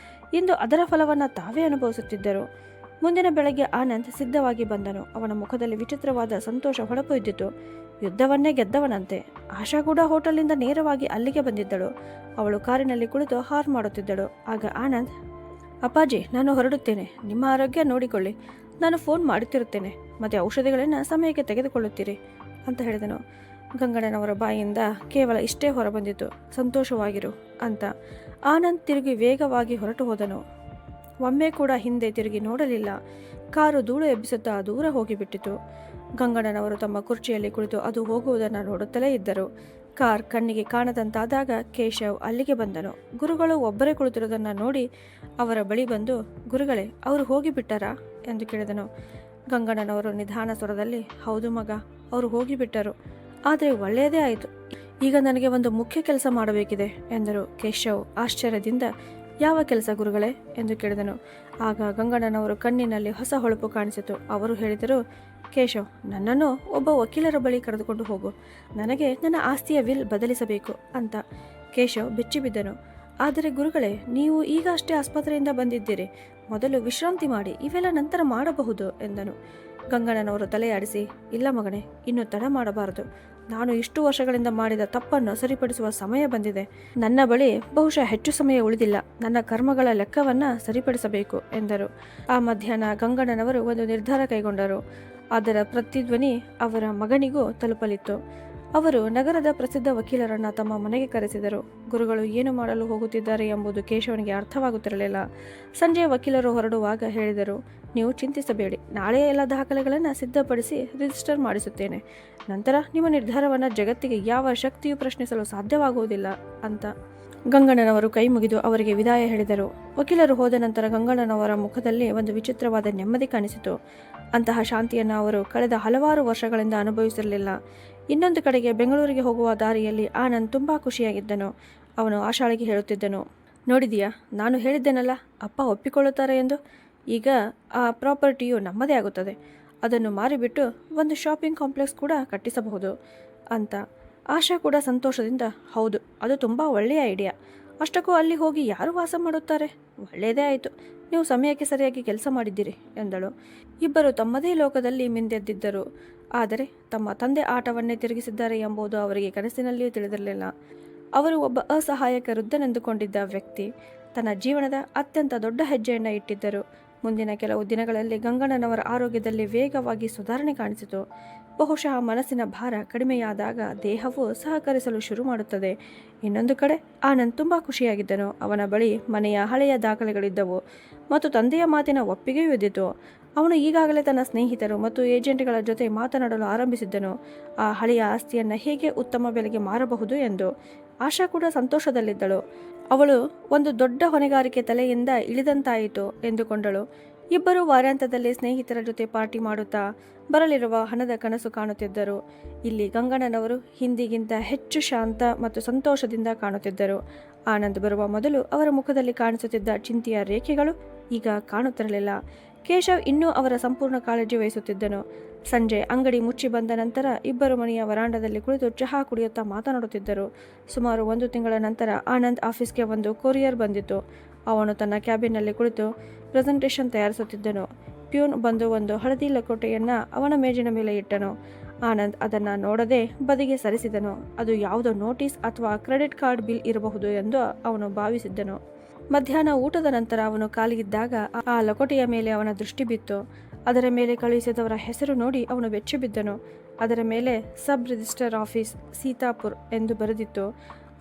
ಇಂದು ಅದರ ಫಲವನ್ನು ತಾವೇ ಅನುಭವಿಸುತ್ತಿದ್ದರು. ಮುಂದಿನ ಬೆಳಗ್ಗೆ ಆನಂದ್ ಸಿದ್ಧವಾಗಿ ಬಂದನು. ಅವನ ಮುಖದಲ್ಲಿ ವಿಚಿತ್ರವಾದ ಸಂತೋಷ ಹೊಳಪು ಇದ್ದಿತು. ಯುದ್ಧವನ್ನೇ ಗೆದ್ದವನಂತೆ. ಆಶಾ ಕೂಡ ಹೋಟೆಲ್ನಿಂದ ನೇರವಾಗಿ ಅಲ್ಲಿಗೆ ಬಂದಿದ್ದಳು. ಅವಳು ಕಾರಿನಲ್ಲಿ ಕುಳಿತು ಹಾರ್ನ್ ಮಾಡುತ್ತಿದ್ದಳು. ಆಗ ಆನಂದ್, ಅಪ್ಪಾಜಿ, ನಾನು ಹೊರಡುತ್ತೇನೆ. ನಿಮ್ಮ ಆರೋಗ್ಯ ನೋಡಿಕೊಳ್ಳಿ. ನಾನು ಫೋನ್ ಮಾಡುತ್ತಿರುತ್ತೇನೆ. ಮತ್ತು ಔಷಧಿಗಳನ್ನು ಸಮಯಕ್ಕೆ ತೆಗೆದುಕೊಳ್ಳುತ್ತೀರಿ ಅಂತ ಹೇಳಿದನು. ಗಂಗಣ್ಣನವರ ಬಾಯಿಯಿಂದ ಕೇವಲ ಇಷ್ಟೇ ಹೊರಬಂದಿತು, ಸಂತೋಷವಾಗಿರು ಅಂತ. ಆನಂದ್ ತಿರುಗಿ ವೇಗವಾಗಿ ಹೊರಟು ಹೋದನು. ಒಮ್ಮೆ ಕೂಡ ಹಿಂದೆ ತಿರುಗಿ ನೋಡಲಿಲ್ಲ. ಕಾರು ಧೂಳು ಎಬ್ಬಿಸುತ್ತಾ ದೂರ ಹೋಗಿಬಿಟ್ಟಿತು. ಗಂಗಣ್ಣನವರು ತಮ್ಮ ಕುರ್ಚಿಯಲ್ಲಿ ಕುಳಿತು ಅದು ಹೋಗುವುದನ್ನು ನೋಡುತ್ತಲೇ ಇದ್ದರು. ಕಾರ್ ಕಣ್ಣಿಗೆ ಕಾಣದಂತಾದಾಗ ಕೇಶವ್ ಅಲ್ಲಿಗೆ ಬಂದನು. ಗುರುಗಳು ಒಬ್ಬರೇ ಕುಳಿತಿರುವುದನ್ನು ನೋಡಿ ಅವರ ಬಳಿ ಬಂದು, ಗುರುಗಳೇ, ಅವರು ಹೋಗಿಬಿಟ್ಟರಾ ಎಂದು ಕೇಳಿದನು. ಗಂಗಣ್ಣನವರು ನಿಧಾನ ಸ್ವರದಲ್ಲಿ, ಹೌದು ಮಗ, ಅವರು ಹೋಗಿಬಿಟ್ಟರು. ಆದರೆ ಒಳ್ಳೆಯದೇ ಆಯಿತು. ಈಗ ನನಗೆ ಒಂದು ಮುಖ್ಯ ಕೆಲಸ ಮಾಡಬೇಕಿದೆ ಎಂದರು. ಕೇಶವ್ ಆಶ್ಚರ್ಯದಿಂದ, ಯಾವ ಕೆಲಸ ಗುರುಗಳೇ ಎಂದು ಕೇಳಿದನು. ಆಗ ಗಂಗಣ್ಣನವರು ಕಣ್ಣಿನಲ್ಲಿ ಹೊಸ ಹೊಳಪು ಕಾಣಿಸಿತು. ಅವರು ಹೇಳಿದರು, ಕೇಶವ್, ನನ್ನನ್ನು ಒಬ್ಬ ವಕೀಲರ ಬಳಿ ಕರೆದುಕೊಂಡು ಹೋಗು. ನನಗೆ ನನ್ನ ಆಸ್ತಿಯ ವಿಲ್ ಬದಲಿಸಬೇಕು ಅಂತ. ಕೇಶವ್ ಬೆಚ್ಚಿಬಿದ್ದನು. ಆದರೆ ಗುರುಗಳೇ, ನೀವು ಈಗ ಅಷ್ಟೇ ಆಸ್ಪತ್ರೆಯಿಂದ ಬಂದಿದ್ದೀರಿ. ಮೊದಲು ವಿಶ್ರಾಂತಿ ಮಾಡಿ, ಇವೆಲ್ಲ ನಂತರ ಮಾಡಬಹುದು ಎಂದನು. ಗಂಗಣ್ಣನವರು ತಲೆಯಾಡಿಸಿ, ಇಲ್ಲ ಮಗನೇ, ಇನ್ನು ತಡ ಮಾಡಬಾರದು. ನಾನು ಇಷ್ಟು ವರ್ಷಗಳಿಂದ ಮಾಡಿದ ತಪ್ಪನ್ನು ಸರಿಪಡಿಸುವ ಸಮಯ ಬಂದಿದೆ. ನನ್ನ ಬಳಿ ಬಹುಶಃ ಹೆಚ್ಚು ಸಮಯ ಉಳಿದಿಲ್ಲ. ನನ್ನ ಕರ್ಮಗಳ ಲೆಕ್ಕವನ್ನು ಸರಿಪಡಿಸಬೇಕು ಎಂದರು. ಆ ಮಧ್ಯಾಹ್ನ ಗಂಗಣ್ಣನವರು ಒಂದು ನಿರ್ಧಾರ ಕೈಗೊಂಡರು. ಅದರ ಪ್ರತಿಧ್ವನಿ ಅವರ ಮಗನಿಗೂ ತಲುಪಲಿತ್ತು. ಅವರು ನಗರದ ಪ್ರಸಿದ್ಧ ವಕೀಲರನ್ನು ತಮ್ಮ ಮನೆಗೆ ಕರೆಸಿದರು. ಗುರುಗಳು ಏನು ಮಾಡಲು ಹೋಗುತ್ತಿದ್ದಾರೆ ಎಂಬುದು ಕೇಶವನಿಗೆ ಅರ್ಥವಾಗುತ್ತಿರಲಿಲ್ಲ. ಸಂಜೆ ವಕೀಲರು ಹೊರಡುವಾಗ ಹೇಳಿದರು, ನೀವು ಚಿಂತಿಸಬೇಡಿ, ನಾಳೆಯ ಎಲ್ಲ ದಾಖಲೆಗಳನ್ನು ಸಿದ್ಧಪಡಿಸಿ ರಿಜಿಸ್ಟರ್ ಮಾಡಿಸುತ್ತೇನೆ. ನಂತರ ನಿಮ್ಮ ನಿರ್ಧಾರವನ್ನು ಜಗತ್ತಿಗೆ ಯಾವ ಶಕ್ತಿಯೂ ಪ್ರಶ್ನಿಸಲು ಸಾಧ್ಯವಾಗುವುದಿಲ್ಲ ಅಂತ. ಗಂಗಣ್ಣನವರು ಕೈ ಮುಗಿದು ಅವರಿಗೆ ವಿದಾಯ ಹೇಳಿದರು. ವಕೀಲರು ಹೋದ ನಂತರ ಗಂಗಣ್ಣನವರ ಮುಖದಲ್ಲಿ ಒಂದು ವಿಚಿತ್ರವಾದ ನೆಮ್ಮದಿ ಕಾಣಿಸಿತು. ಅಂತಹ ಶಾಂತಿಯನ್ನು ಅವರು ಕಳೆದ ಹಲವಾರು ವರ್ಷಗಳಿಂದ ಅನುಭವಿಸಿರಲಿಲ್ಲ. ಇನ್ನೊಂದು ಕಡೆಗೆ ಬೆಂಗಳೂರಿಗೆ ಹೋಗುವ ದಾರಿಯಲ್ಲಿ ಆನಂದ್ ತುಂಬ ಖುಷಿಯಾಗಿದ್ದನು. ಅವನು ಆಶಾಳಿಗೆ ಹೇಳುತ್ತಿದ್ದನು, ನೋಡಿದೀಯಾ, ನಾನು ಹೇಳಿದ್ದೇನಲ್ಲ, ಅಪ್ಪ ಒಪ್ಪಿಕೊಳ್ಳುತ್ತಾರೆ ಎಂದು. ಈಗ ಆ ಪ್ರಾಪರ್ಟಿಯು ನಮ್ಮದೇ ಆಗುತ್ತದೆ. ಅದನ್ನು ಮಾರಿಬಿಟ್ಟು ಒಂದು ಶಾಪಿಂಗ್ ಕಾಂಪ್ಲೆಕ್ಸ್ ಕೂಡ ಕಟ್ಟಿಸಬಹುದು ಅಂತ. ಆಶಾ ಕೂಡ ಸಂತೋಷದಿಂದ, ಹೌದು, ಅದು ತುಂಬ ಒಳ್ಳೆಯ ಐಡಿಯಾ. ಅಷ್ಟಕ್ಕೂ ಅಲ್ಲಿ ಹೋಗಿ ಯಾರು ವಾಸ ಮಾಡುತ್ತಾರೆ? ಒಳ್ಳೆಯದೇ ಆಯಿತು, ನೀವು ಸಮಯಕ್ಕೆ ಸರಿಯಾಗಿ ಕೆಲಸ ಮಾಡಿದ್ದೀರಿ ಎಂದಳು. ಇಬ್ಬರು ತಮ್ಮದೇ ಲೋಕದಲ್ಲಿ ಮಿಂದೆದ್ದಿದ್ದರು. ಆದರೆ ತಮ್ಮ ತಂದೆ ಆಟವನ್ನೇ ತಿರುಗಿಸಿದ್ದಾರೆ ಎಂಬುದು ಅವರಿಗೆ ಕನಸಿನಲ್ಲಿಯೂ ತಿಳಿದಿರಲಿಲ್ಲ. ಅವರು ಒಬ್ಬ ಅಸಹಾಯಕ ವೃದ್ಧನೆಂದುಕೊಂಡಿದ್ದ ವ್ಯಕ್ತಿ ತನ್ನ ಜೀವನದ ಅತ್ಯಂತ ದೊಡ್ಡ ಹೆಜ್ಜೆಯನ್ನು ಇಟ್ಟಿದ್ದರು. ಮುಂದಿನ ಕೆಲವು ದಿನಗಳಲ್ಲಿ ಗಂಗಣ್ಣನವರ ಆರೋಗ್ಯದಲ್ಲಿ ವೇಗವಾಗಿ ಸುಧಾರಣೆ ಕಾಣಿಸಿತು. ಬಹುಶಃ ಮನಸ್ಸಿನ ಭಾರ ಕಡಿಮೆಯಾದಾಗ ದೇಹವು ಸಹಕರಿಸಲು ಶುರು ಮಾಡುತ್ತದೆ. ಇನ್ನೊಂದು ಕಡೆ ಆನಂದ್ ತುಂಬ ಖುಷಿಯಾಗಿದ್ದನು. ಅವನ ಬಳಿ ಮನೆಯ ಹಳೆಯ ದಾಖಲೆಗಳಿದ್ದವು ಮತ್ತು ತಂದೆಯ ಮಾತಿನ ಒಪ್ಪಿಗೆಯೂ ಇದ್ದಿತು. ಅವನು ಈಗಾಗಲೇ ತನ್ನ ಸ್ನೇಹಿತರು ಮತ್ತು ಏಜೆಂಟ್ಗಳ ಜೊತೆ ಮಾತನಾಡಲು ಆರಂಭಿಸಿದ್ದನು, ಆ ಹಳೆಯ ಆಸ್ತಿಯನ್ನು ಹೇಗೆ ಉತ್ತಮ ಬೆಲೆಗೆ ಮಾರಬಹುದು ಎಂದು. ಆಶಾ ಕೂಡ ಸಂತೋಷದಲ್ಲಿದ್ದಳು. ಅವಳು ಒಂದು ದೊಡ್ಡ ಹೊಣೆಗಾರಿಕೆ ತಲೆಯಿಂದ ಇಳಿದಂತಾಯಿತು ಎಂದುಕೊಂಡಳು. ಇಬ್ಬರು ವಾರಾಂತ್ಯದಲ್ಲಿ ಸ್ನೇಹಿತರ ಜೊತೆ ಪಾರ್ಟಿ ಮಾಡುತ್ತಾ ಬರಲಿರುವ ಹಣದ ಕನಸು ಕಾಣುತ್ತಿದ್ದರು. ಇಲ್ಲಿ ಗಂಗಣ್ಣನವರು ಹಿಂದಿಗಿಂತ ಹೆಚ್ಚು ಶಾಂತ ಮತ್ತು ಸಂತೋಷದಿಂದ ಕಾಣುತ್ತಿದ್ದರು. ಆನಂದ್ ಬರುವ ಮೊದಲು ಅವರ ಮುಖದಲ್ಲಿ ಕಾಣಿಸುತ್ತಿದ್ದ ಚಿಂತೆಯ ರೇಖೆಗಳು ಈಗ ಕಾಣುತ್ತಿರಲಿಲ್ಲ. ಕೇಶವ್ ಇನ್ನೂ ಅವರ ಸಂಪೂರ್ಣ ಕಾಳಜಿ ವಹಿಸುತ್ತಿದ್ದನು. ಸಂಜೆ ಅಂಗಡಿ ಮುಚ್ಚಿ ಬಂದ ನಂತರ ಇಬ್ಬರು ಮನೆಯ ವರಾಂಡದಲ್ಲಿ ಕುಳಿತು ಚಹಾ ಕುಡಿಯುತ್ತಾ ಮಾತನಾಡುತ್ತಿದ್ದರು. ಸುಮಾರು 1 ತಿಂಗಳ ನಂತರ ಆನಂದ್ ಆಫೀಸ್ಗೆ ಒಂದು ಕೊರಿಯರ್ ಬಂದಿತ್ತು. ಅವನು ತನ್ನ ಕ್ಯಾಬಿನ್ನಲ್ಲಿ ಕುಳಿತು ಪ್ರೆಸೆಂಟೇಷನ್ ತಯಾರಿಸುತ್ತಿದ್ದನು. ಪ್ಯೂನ್ ಬಂದು ಒಂದು ಹಳದಿ ಲಕೋಟೆಯನ್ನು ಅವನ ಮೇಜಿನ ಮೇಲೆ ಇಟ್ಟನು. ಆನಂದ್ ಅದನ್ನು ನೋಡದೆ ಬದಿಗೆ ಸರಿಸಿದನು. ಅದು ಯಾವುದೋ ನೋಟಿಸ್ ಅಥವಾ ಕ್ರೆಡಿಟ್ ಕಾರ್ಡ್ ಬಿಲ್ ಇರಬಹುದು ಎಂದು ಅವನು ಭಾವಿಸಿದ್ದನು. ಮಧ್ಯಾಹ್ನ ಊಟದ ನಂತರ ಅವನು ಖಾಲಿಯಿದ್ದಾಗ ಆ ಲಕೋಟೆಯ ಮೇಲೆ ಅವನ ದೃಷ್ಟಿ ಬಿತ್ತು. ಅದರ ಮೇಲೆ ಕಳುಹಿಸಿದವರ ಹೆಸರು ನೋಡಿ ಅವನು ಬೆಚ್ಚಿಬಿದ್ದನು. ಅದರ ಮೇಲೆ ಸಬ್ ರಿಜಿಸ್ಟರ್ ಆಫೀಸ್, ಸೀತಾಪುರ್ ಎಂದು ಬರೆದಿತ್ತು.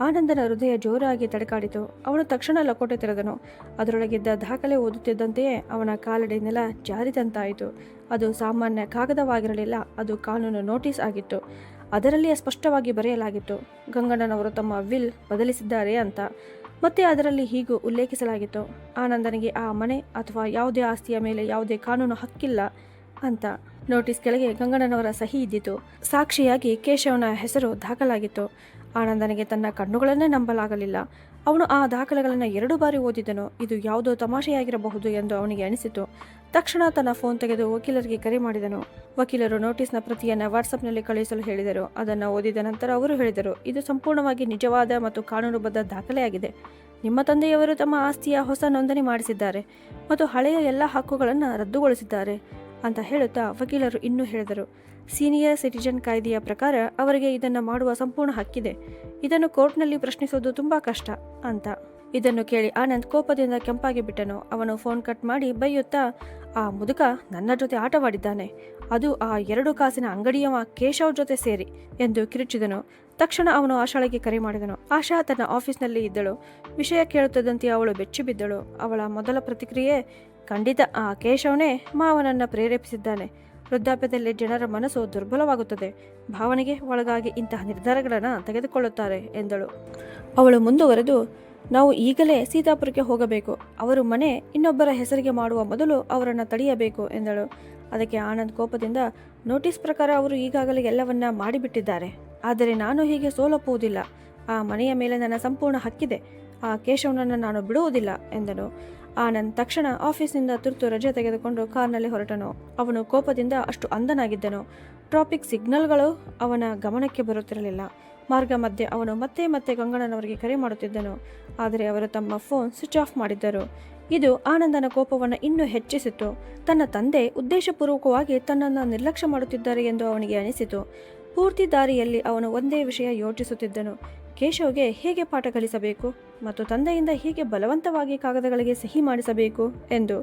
ಆನಂದನ ಹೃದಯ ಜೋರಾಗಿ ತಡಕಾಡಿತು. ಅವನು ತಕ್ಷಣ ಲಕೋಟೆ ತೆರೆದನು. ಅದರೊಳಗಿದ್ದ ದಾಖಲೆ ಓದುತ್ತಿದ್ದಂತೆಯೇ ಅವನ ಕಾಲಡಿ ನೆಲ ಜಾರಿದಂತಾಯಿತು. ಅದು ಸಾಮಾನ್ಯ ಕಾಗದವಾಗಿರಲಿಲ್ಲ, ಅದು ಕಾನೂನು ನೋಟಿಸ್ ಆಗಿತ್ತು. ಅದರಲ್ಲಿ ಸ್ಪಷ್ಟವಾಗಿ ಬರೆಯಲಾಗಿತ್ತು, ಗಂಗಣ್ಣನವರು ತಮ್ಮ ವಿಲ್ ಬದಲಿಸಿದ್ದಾರೆ ಅಂತ. ಮತ್ತೆ ಅದರಲ್ಲಿ ಹೀಗೂ ಉಲ್ಲೇಖಿಸಲಾಗಿತ್ತು, ಆನಂದನಿಗೆ ಆ ಮನೆ ಅಥವಾ ಯಾವುದೇ ಆಸ್ತಿಯ ಮೇಲೆ ಯಾವುದೇ ಕಾನೂನು ಹಕ್ಕಿಲ್ಲ ಅಂತ. ನೋಟಿಸ್ ಕೆಳಗೆ ಗಂಗಣ್ಣನವರ ಸಹಿ ಇದ್ದಿತು. ಸಾಕ್ಷಿಯಾಗಿ ಕೇಶವನ ಹೆಸರು ದಾಖಲಾಗಿತ್ತು. ಆನಂದನಿಗೆ ತನ್ನ ಕಣ್ಣುಗಳನ್ನೇ ನಂಬಲಾಗಲಿಲ್ಲ. ಅವನು ಆ ದಾಖಲೆಗಳನ್ನು 2 ಬಾರಿ ಓದಿದನು. ಇದು ಯಾವುದೋ ತಮಾಷೆಯಾಗಿರಬಹುದು ಎಂದು ಅವನಿಗೆ ಅನಿಸಿತು. ತಕ್ಷಣ ತನ್ನ ಫೋನ್ ತೆಗೆದು ವಕೀಲರಿಗೆ ಕರೆ ಮಾಡಿದನು. ವಕೀಲರು ನೋಟಿಸ್ನ ಪ್ರತಿಯನ್ನು ವಾಟ್ಸಪ್ನಲ್ಲಿ ಕಳುಹಿಸಲು ಹೇಳಿದರು. ಅದನ್ನು ಓದಿದ ನಂತರ ಅವರು ಹೇಳಿದರು, ಇದು ಸಂಪೂರ್ಣವಾಗಿ ನಿಜವಾದ ಮತ್ತು ಕಾನೂನುಬದ್ಧ ದಾಖಲೆಯಾಗಿದೆ. ನಿಮ್ಮ ತಂದೆಯವರು ತಮ್ಮ ಆಸ್ತಿಯ ಹೊಸ ನೋಂದಣಿ ಮಾಡಿಸಿದ್ದಾರೆ ಮತ್ತು ಹಳೆಯ ಎಲ್ಲ ಹಕ್ಕುಗಳನ್ನು ರದ್ದುಗೊಳಿಸಿದ್ದಾರೆ ಅಂತ ಹೇಳುತ್ತಾ ವಕೀಲರು ಇನ್ನೂ ಹೇಳಿದರು, ಸೀನಿಯರ್ ಸಿಟಿಜನ್ ಕಾಯ್ದೆಯ ಪ್ರಕಾರ ಅವರಿಗೆ ಇದನ್ನು ಮಾಡುವ ಸಂಪೂರ್ಣ ಹಕ್ಕಿದೆ. ಇದನ್ನು ಕೋರ್ಟ್ನಲ್ಲಿ ಪ್ರಶ್ನಿಸೋದು ತುಂಬ ಕಷ್ಟ ಅಂತ. ಇದನ್ನು ಕೇಳಿ ಆನಂದ್ ಕೋಪದಿಂದ ಕೆಂಪಾಗಿ ಬಿಟ್ಟನು. ಅವನು ಫೋನ್ ಕಟ್ ಮಾಡಿ ಬೈಯುತ್ತಾ, ಆ ಮುದುಕ ನನ್ನ ಜೊತೆ ಆಟವಾಡಿದ್ದಾನೆ, ಅದು ಆ 2 ಕಾಸಿನ ಅಂಗಡಿಯವ ಕೇಶವ್ ಜೊತೆ ಸೇರಿ ಎಂದು ಕಿರುಚಿದನು. ತಕ್ಷಣ ಅವನು ಆಶಾಳಿಗೆ ಕರೆ ಮಾಡಿದನು. ಆಶಾ ತನ್ನ ಆಫೀಸ್ನಲ್ಲಿ ಇದ್ದಳು. ವಿಷಯ ಕೇಳುತ್ತಿದ್ದಂತೆ ಅವಳು ಬೆಚ್ಚಿಬಿದ್ದಳು. ಅವಳ ಮೊದಲ ಪ್ರತಿಕ್ರಿಯೆ, ಖಂಡಿತ ಆ ಕೇಶವನೇ ಮಾವನನ್ನು ಪ್ರೇರೇಪಿಸಿದ್ದಾನೆ. ವೃದ್ಧಾಪ್ಯದಲ್ಲಿ ಜನರ ಮನಸ್ಸು ದುರ್ಬಲವಾಗುತ್ತದೆ, ಭಾವನೆಗೆ ಒಳಗಾಗಿ ಇಂತಹ ನಿರ್ಧಾರಗಳನ್ನು ತೆಗೆದುಕೊಳ್ಳುತ್ತಾರೆ ಎಂದಳು. ಅವಳು ಮುಂದುವರೆದು, ನಾವು ಈಗಲೇ ಸೀತಾಪುರಕ್ಕೆ ಹೋಗಬೇಕು. ಅವರು ಮನೆ ಇನ್ನೊಬ್ಬರ ಹೆಸರಿಗೆ ಮಾಡುವ ಮೊದಲು ಅವರನ್ನು ತಡೆಯಬೇಕು ಎಂದಳು. ಅದಕ್ಕೆ ಆನಂದ್ ಕೋಪದಿಂದ, ನೋಟಿಸ್ ಪ್ರಕಾರ ಅವರು ಈಗಾಗಲೇ ಎಲ್ಲವನ್ನ ಮಾಡಿಬಿಟ್ಟಿದ್ದಾರೆ. ಆದರೆ ನಾನು ಹೀಗೆ ಸೋಲಪ್ಪುವುದಿಲ್ಲ. ಆ ಮನೆಯ ಮೇಲೆ ನನ್ನ ಸಂಪೂರ್ಣ ಹಕ್ಕಿದೆ. ಆ ಕೇಶವನನ್ನು ನಾನು ಬಿಡುವುದಿಲ್ಲ ಎಂದನು. ಆನಂದ್ ತಕ್ಷಣ ಆಫೀಸ್ನಿಂದ ತುರ್ತು ರಜೆ ತೆಗೆದುಕೊಂಡು ಕಾರ್ನಲ್ಲಿ ಹೊರಟನು. ಅವನು ಕೋಪದಿಂದ ಅಷ್ಟು ಅಂದನಾಗಿದ್ದನು. ಟ್ರಾಫಿಕ್ ಸಿಗ್ನಲ್ಗಳು ಅವನ ಗಮನಕ್ಕೆ ಬರುತ್ತಿರಲಿಲ್ಲ. ಮಾರ್ಗ ಮಧ್ಯೆ ಅವನು ಮತ್ತೆ ಮತ್ತೆ ಗಂಗಣ್ಣನವರಿಗೆ ಕರೆ ಮಾಡುತ್ತಿದ್ದನು. ಆದರೆ ಅವರು ತಮ್ಮ ಫೋನ್ ಸ್ವಿಚ್ ಆಫ್ ಮಾಡಿದ್ದರು. ಇದು ಆನಂದನ ಕೋಪವನ್ನು ಇನ್ನೂ ಹೆಚ್ಚಿಸಿತು. ತನ್ನ ತಂದೆ ಉದ್ದೇಶಪೂರ್ವಕವಾಗಿ ತನ್ನನ್ನು ನಿರ್ಲಕ್ಷ್ಯ ಮಾಡುತ್ತಿದ್ದಾರೆ ಎಂದು ಅವನಿಗೆ ಅನಿಸಿತು. ಪೂರ್ತಿ ದಾರಿಯಲ್ಲಿ ಅವನು ಒಂದೇ ವಿಷಯ ಯೋಚಿಸುತ್ತಿದ್ದನು, ಕೇಶವ್ಗೆ ಹೇಗೆ ಪಾಠ ಕಲಿಸಬೇಕು ಮತ್ತು ತಂದೆಯಿಂದ ಹೇಗೆ ಬಲವಂತವಾಗಿ ಕಾಗದಗಳಿಗೆ ಸಹಿ ಮಾಡಿಸಬೇಕು ಎಂದು.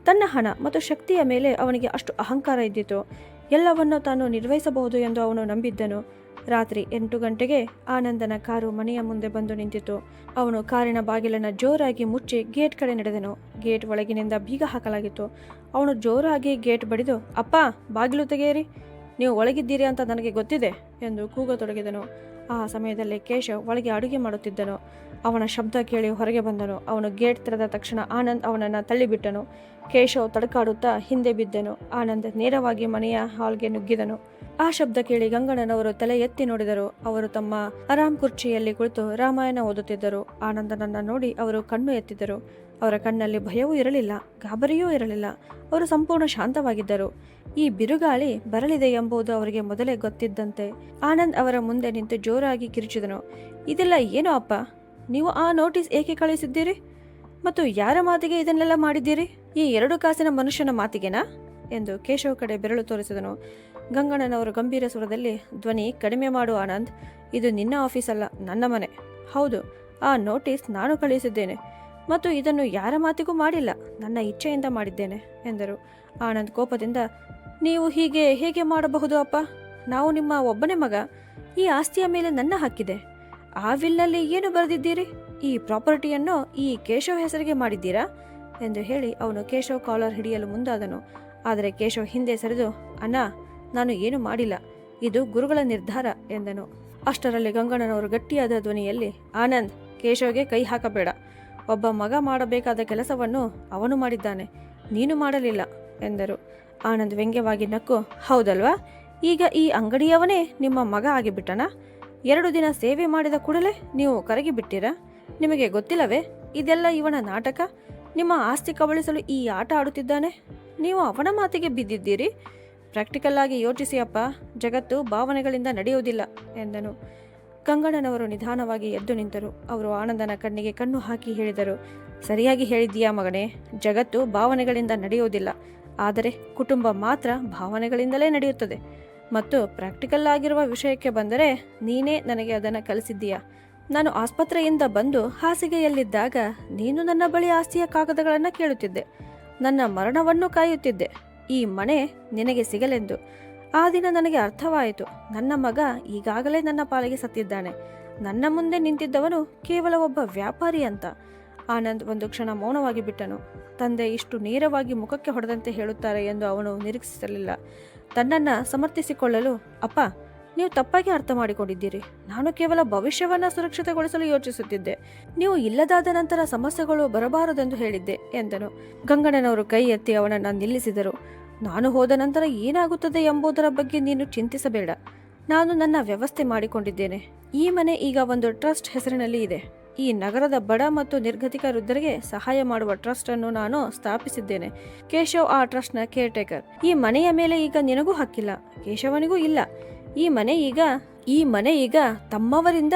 ತನ್ನ ಹಣ ಮತ್ತು ಶಕ್ತಿಯ ಮೇಲೆ ಅವನಿಗೆ ಅಷ್ಟು ಅಹಂಕಾರ ಇದ್ದಿತು. ಎಲ್ಲವನ್ನೂ ತಾನು ನಿರ್ವಹಿಸಬಹುದು ಎಂದು ಅವನು ನಂಬಿದ್ದನು. ರಾತ್ರಿ 8 ಗಂಟೆಗೆ ಆನಂದನ ಕಾರು ಮನೆಯ ಮುಂದೆ ಬಂದು ನಿಂತಿತು. ಅವನು ಕಾರಿನ ಬಾಗಿಲನ್ನು ಜೋರಾಗಿ ಮುಚ್ಚಿ ಗೇಟ್ ಕಡೆ ನಡೆದನು. ಗೇಟ್ ಒಳಗಿನಿಂದ ಬೀಗ ಹಾಕಲಾಗಿತ್ತು. ಅವನು ಜೋರಾಗಿ ಗೇಟ್ ಬಡಿದು, ಅಪ್ಪ, ಬಾಗಿಲು ತೆಗೆಯಿರಿ, ನೀವು ಒಳಗಿದ್ದೀರಿ ಅಂತ ನನಗೆ ಗೊತ್ತಿದೆ ಎಂದು ಕೂಗತೊಡಗಿದನು. ಆ ಸಮಯದಲ್ಲಿ ಕೇಶವ್ ಒಳಗೆ ಅಡುಗೆ ಮಾಡುತ್ತಿದ್ದನು. ಅವನ ಶಬ್ದ ಕೇಳಿ ಹೊರಗೆ ಬಂದನು. ಅವನು ಗೇಟ್ ತೆರೆದ ತಕ್ಷಣ ಆನಂದ್ ಅವನನ್ನು ತಳ್ಳಿಬಿಟ್ಟನು. ಕೇಶವ್ ತಡಕಾಡುತ್ತಾ ಹಿಂದೆ ಬಿದ್ದನು. ಆನಂದ್ ನೇರವಾಗಿ ಮನೆಯ ಹಾಲ್ಗೆ ನುಗ್ಗಿದನು. ಆ ಶಬ್ದ ಕೇಳಿ ಗಂಗಣ್ಣನವರು ತಲೆ ಎತ್ತಿ ನೋಡಿದರು. ಅವರು ತಮ್ಮ ಆರಾಮ್ ಕುರ್ಚಿಯಲ್ಲಿ ಕುಳಿತು ರಾಮಾಯಣ ಓದುತ್ತಿದ್ದರು. ಆನಂದನನ್ನು ನೋಡಿ ಅವರು ಕಣ್ಣು ಎತ್ತಿದರು. ಅವರ ಕಣ್ಣಲ್ಲಿ ಭಯವೂ ಇರಲಿಲ್ಲ, ಗಾಬರಿಯೂ ಇರಲಿಲ್ಲ. ಅವರು ಸಂಪೂರ್ಣ ಶಾಂತವಾಗಿದ್ದರು. ಈ ಬಿರುಗಾಳಿ ಬರಲಿದೆ ಎಂಬುದು ಅವರಿಗೆ ಮೊದಲೇ ಗೊತ್ತಿದ್ದಂತೆ. ಆನಂದ್ ಅವರ ಮುಂದೆ ನಿಂತು ಜೋರಾಗಿ ಕಿರುಚಿದನು, ಇದೆಲ್ಲ ಏನೋ ಅಪ್ಪ, ನೀವು ಆ ನೋಟಿಸ್ ಏಕೆ ಕಳಿಸಿದ್ದೀರಿ ಮತ್ತು ಯಾರ ಮಾತಿಗೆ ಇದನ್ನೆಲ್ಲ ಮಾಡಿದ್ದೀರಿ? ಈ 2 ಕಾಸಿನ ಮನುಷ್ಯನ ಮಾತಿಗೆನಾ ಎಂದು ಕೇಶವ್ ಕಡೆ ಬೆರಳು ತೋರಿಸಿದನು. ಗಂಗಣ್ಣನವರು ಗಂಭೀರ ಸ್ವರದಲ್ಲಿ, ಧ್ವನಿ ಕಡಿಮೆ ಮಾಡು ಆನಂದ್, ಇದು ನಿನ್ನ ಆಫೀಸ್ ಅಲ್ಲ, ನನ್ನ ಮನೆ. ಹೌದು, ಆ ನೋಟಿಸ್ ನಾನು ಕಳಿಸಿದ್ದೇನೆ ಮತ್ತು ಇದನ್ನು ಯಾರ ಮಾತಿಗೂ ಮಾಡಿಲ್ಲ, ನನ್ನ ಇಚ್ಛೆಯಿಂದ ಮಾಡಿದ್ದೇನೆ ಎಂದರು. ಆನಂದ್ ಕೋಪದಿಂದ, ನೀವು ಹೇಗೆ ಮಾಡಬಹುದು ಅಪ್ಪ? ನಾವು ನಿಮ್ಮ ಒಬ್ಬನೇ ಮಗ. ಈ ಆಸ್ತಿಯ ಮೇಲೆ ನನ್ನ ಹಕ್ಕಿದೆ. ಆ ವಿಲ್ನಲ್ಲಿ ಏನು ಬರೆದಿದ್ದೀರಿ? ಈ ಪ್ರಾಪರ್ಟಿಯನ್ನು ಈ ಕೇಶವ್ ಹೆಸರಿಗೆ ಮಾಡಿದ್ದೀರಾ ಎಂದು ಹೇಳಿ ಅವನು ಕೇಶವ್ ಕಾಲರ್ ಹಿಡಿಯಲು ಮುಂದಾದನು. ಆದರೆ ಕೇಶವ್ ಹಿಂದೆ ಸರಿದು, ಅಣ್ಣ, ನಾನು ಏನು ಮಾಡಿಲ್ಲ, ಇದು ಗುರುಗಳ ನಿರ್ಧಾರ ಎಂದನು. ಅಷ್ಟರಲ್ಲಿ ಗಂಗಣ್ಣನವರು ಗಟ್ಟಿಯಾದ ಧ್ವನಿಯಲ್ಲಿ, ಆನಂದ್, ಕೇಶವ್ಗೆ ಕೈ ಹಾಕಬೇಡ. ಒಬ್ಬ ಮಗ ಮಾಡಬೇಕಾದ ಕೆಲಸವನ್ನು ಅವನು ಮಾಡಿದ್ದಾನೆ. ನೀನು ಮಾಡಲಿಲ್ಲ ಎಂದರು. ಆನಂದ್ ವ್ಯಂಗ್ಯವಾಗಿ ನಕ್ಕು, ಹೌದಲ್ವಾ, ಈಗ ಈ ಅಂಗಡಿಯವನೇ ನಿಮ್ಮ ಮಗ ಆಗಿಬಿಟ್ಟನಾ? 2 ದಿನ ಸೇವೆ ಮಾಡಿದ ಕೂಡಲೇ ನೀವು ಕರಗಿಬಿಟ್ಟಿರಾ? ನಿಮಗೆ ಗೊತ್ತಿಲ್ಲವೇ ಇದೆಲ್ಲ ಇವನ ನಾಟಕ? ನಿಮ್ಮ ಆಸ್ತಿ ಕಬಳಿಸಲು ಈ ಆಟ ಆಡುತ್ತಿದ್ದಾನೆ. ನೀವು ಅವನ ಮಾತಿಗೆ ಬಿದ್ದಿದ್ದೀರಿ. ಪ್ರಾಕ್ಟಿಕಲ್ ಆಗಿ ಯೋಚಿಸಿ ಅಪ್ಪ, ಜಗತ್ತು ಭಾವನೆಗಳಿಂದ ನಡೆಯುವುದಿಲ್ಲ ಎಂದನು. ಗಂಗಣ್ಣನವರು ನಿಧಾನವಾಗಿ ಎದ್ದು ನಿಂತರು. ಅವರು ಆನಂದನ ಕಣ್ಣಿಗೆ ಕಣ್ಣು ಹಾಕಿ ಹೇಳಿದರು, ಸರಿಯಾಗಿ ಹೇಳಿದ್ದೀಯಾ ಮಗನೇ, ಜಗತ್ತು ಭಾವನೆಗಳಿಂದ ನಡೆಯುವುದಿಲ್ಲ, ಆದರೆ ಕುಟುಂಬ ಮಾತ್ರ ಭಾವನೆಗಳಿಂದಲೇ ನಡೆಯುತ್ತದೆ. ಮತ್ತು ಪ್ರಾಕ್ಟಿಕಲ್ ಆಗಿರುವ ವಿಷಯಕ್ಕೆ ಬಂದರೆ ನೀನೇ ನನಗೆ ಅದನ್ನು ಕಲಿಸಿದ್ದೀಯಾ. ನಾನು ಆಸ್ಪತ್ರೆಯಿಂದ ಬಂದು ಹಾಸಿಗೆಯಲ್ಲಿದ್ದಾಗ ನೀನು ನನ್ನ ಬಳಿ ಆಸ್ತಿಯ ಕಾಗದಗಳನ್ನು ಕೇಳುತ್ತಿದ್ದೆ. ನನ್ನ ಮರಣವನ್ನು ಕಾಯುತ್ತಿದ್ದೆ, ಈ ಮನೆ ನಿನಗೆ ಸಿಗಲೆಂದು. ಆ ದಿನ ನನಗೆ ಅರ್ಥವಾಯಿತು, ನನ್ನ ಮಗ ಈಗಾಗಲೇ ನನ್ನ ಪಾಲಿಗೆ ಸತ್ತಿದ್ದಾನೆ. ನನ್ನ ಮುಂದೆ ನಿಂತಿದ್ದವನು ಕೇವಲ ಒಬ್ಬ ವ್ಯಾಪಾರಿ ಅಂತ. ಆನಂದ್ ಒಂದು ಕ್ಷಣ ಮೌನವಾಗಿ ಬಿಟ್ಟನು. ತಂದೆ ಇಷ್ಟು ನೇರವಾಗಿ ಮುಖಕ್ಕೆ ಹೊಡೆದಂತೆ ಹೇಳುತ್ತಾರೆ ಎಂದು ಅವನು ನಿರೀಕ್ಷಿಸಲಿಲ್ಲ. ತನ್ನನ್ನು ಸಮರ್ಥಿಸಿಕೊಳ್ಳಲು, ಅಪ್ಪ, ನೀವು ತಪ್ಪಾಗಿ ಅರ್ಥ ಮಾಡಿಕೊಂಡಿದ್ದೀರಿ. ನಾನು ಕೇವಲ ಭವಿಷ್ಯವನ್ನು ಸುರಕ್ಷಿತಗೊಳಿಸಲು ಯೋಚಿಸುತ್ತಿದ್ದೆ. ನೀವು ಇಲ್ಲದಾದ ನಂತರ ಸಮಸ್ಯೆಗಳು ಬರಬಾರದೆಂದು ಹೇಳಿದ್ದೆ ಎಂದನು. ಗಂಗಣ್ಣನವರು ಕೈ ಎತ್ತಿ ಅವನನ್ನು ನಿಲ್ಲಿಸಿದರು. ನಾನು ಹೋದ ನಂತರ ಏನಾಗುತ್ತದೆ ಎಂಬುದರ ಬಗ್ಗೆ ನೀನು ಚಿಂತಿಸಬೇಡ. ನಾನು ನನ್ನ ವ್ಯವಸ್ಥೆ ಮಾಡಿಕೊಂಡಿದ್ದೇನೆ. ಈ ಮನೆ ಈಗ ಒಂದು ಟ್ರಸ್ಟ್ ಹೆಸರಿನಲ್ಲಿ ಇದೆ. ಈ ನಗರದ ಬಡ ಮತ್ತು ನಿರ್ಗತಿಕ ವೃದ್ಧರಿಗೆ ಸಹಾಯ ಮಾಡುವ ಟ್ರಸ್ಟ್ ಅನ್ನು ನಾನು ಸ್ಥಾಪಿಸಿದ್ದೇನೆ. ಕೇಶವ್ ಆ ಟ್ರಸ್ಟ್ನ ಕೇರ್ ಟೇಕರ್. ಈ ಮನೆಯ ಮೇಲೆ ಈಗ ನಿನಗೂ ಹಕ್ಕಿಲ್ಲ, ಕೇಶವನಿಗೂ ಇಲ್ಲ. ಈ ಮನೆ ಈಗ ತಮ್ಮವರಿಂದ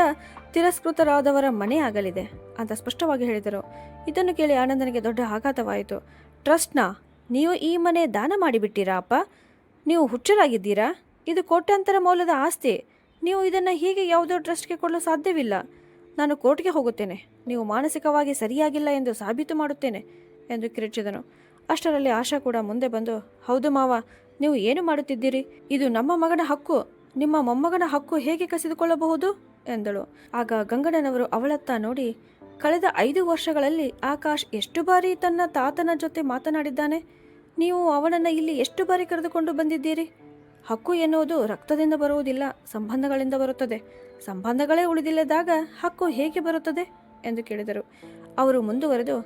ತಿರಸ್ಕೃತರಾದವರ ಮನೆ ಆಗಲಿದೆ ಅಂತ ಸ್ಪಷ್ಟವಾಗಿ ಹೇಳಿದರು. ಇದನ್ನು ಕೇಳಿ ಆನಂದನಿಗೆ ದೊಡ್ಡ ಆಘಾತವಾಯಿತು. ಟ್ರಸ್ಟ್ನ ನೀವು ಈ ಮನೆ ದಾನ ಮಾಡಿಬಿಟ್ಟಿರಾ ಅಪ್ಪ? ನೀವು ಹುಚ್ಚರಾಗಿದ್ದೀರಾ? ಇದು ಕೋಟ್ಯಾಂತರ ಮೌಲ್ಯದ ಆಸ್ತಿ. ನೀವು ಇದನ್ನು ಹೀಗೆ ಯಾವುದೋ ಟ್ರಸ್ಟ್ಗೆ ಕೊಡಲು ಸಾಧ್ಯವಿಲ್ಲ. ನಾನು ಕೋರ್ಟ್ಗೆ ಹೋಗುತ್ತೇನೆ. ನೀವು ಮಾನಸಿಕವಾಗಿ ಸರಿಯಾಗಿಲ್ಲ ಎಂದು ಸಾಬೀತು ಮಾಡುತ್ತೇನೆ ಎಂದು ಕಿರುಚಿದನು. ಅಷ್ಟರಲ್ಲಿ ಆಶಾ ಕೂಡ ಮುಂದೆ ಬಂದು, ಹೌದು ಮಾವ, ನೀವು ಏನು ಮಾಡುತ್ತಿದ್ದೀರಿ? ಇದು ನಮ್ಮ ಮಗನ ಹಕ್ಕು. ನಿಮ್ಮ ಮೊಮ್ಮಗನ ಹಕ್ಕು ಹೇಗೆ ಕಸಿದುಕೊಳ್ಳಬಹುದು ಎಂದಳು. ಆಗ ಗಂಗಣ್ಣನವರು ಅವಳತ್ತ ನೋಡಿ, ಕಳೆದ 5 ವರ್ಷಗಳಲ್ಲಿ ಆಕಾಶ್ ಎಷ್ಟು ಬಾರಿ ತನ್ನ ತಾತನ ಜೊತೆ ಮಾತನಾಡಿದ್ದಾನೆ? ನೀವು ಅವನನ್ನು ಇಲ್ಲಿ ಎಷ್ಟು ಬಾರಿ ಕರೆದುಕೊಂಡು ಬಂದಿದ್ದೀರಿ? ಹಕ್ಕು ಎನ್ನುವುದು ರಕ್ತದಿಂದ ಬರುವುದಿಲ್ಲ, ಸಂಬಂಧಗಳಿಂದ ಬರುತ್ತದೆ. ಸಂಬಂಧಗಳೇ ಉಳಿದಿಲ್ಲದಾಗ ಹಕ್ಕು ಹೇಗೆ ಬರುತ್ತದೆ ಎಂದು ಕೇಳಿದರು. ಅವರು ಮುಂದುವರೆದು,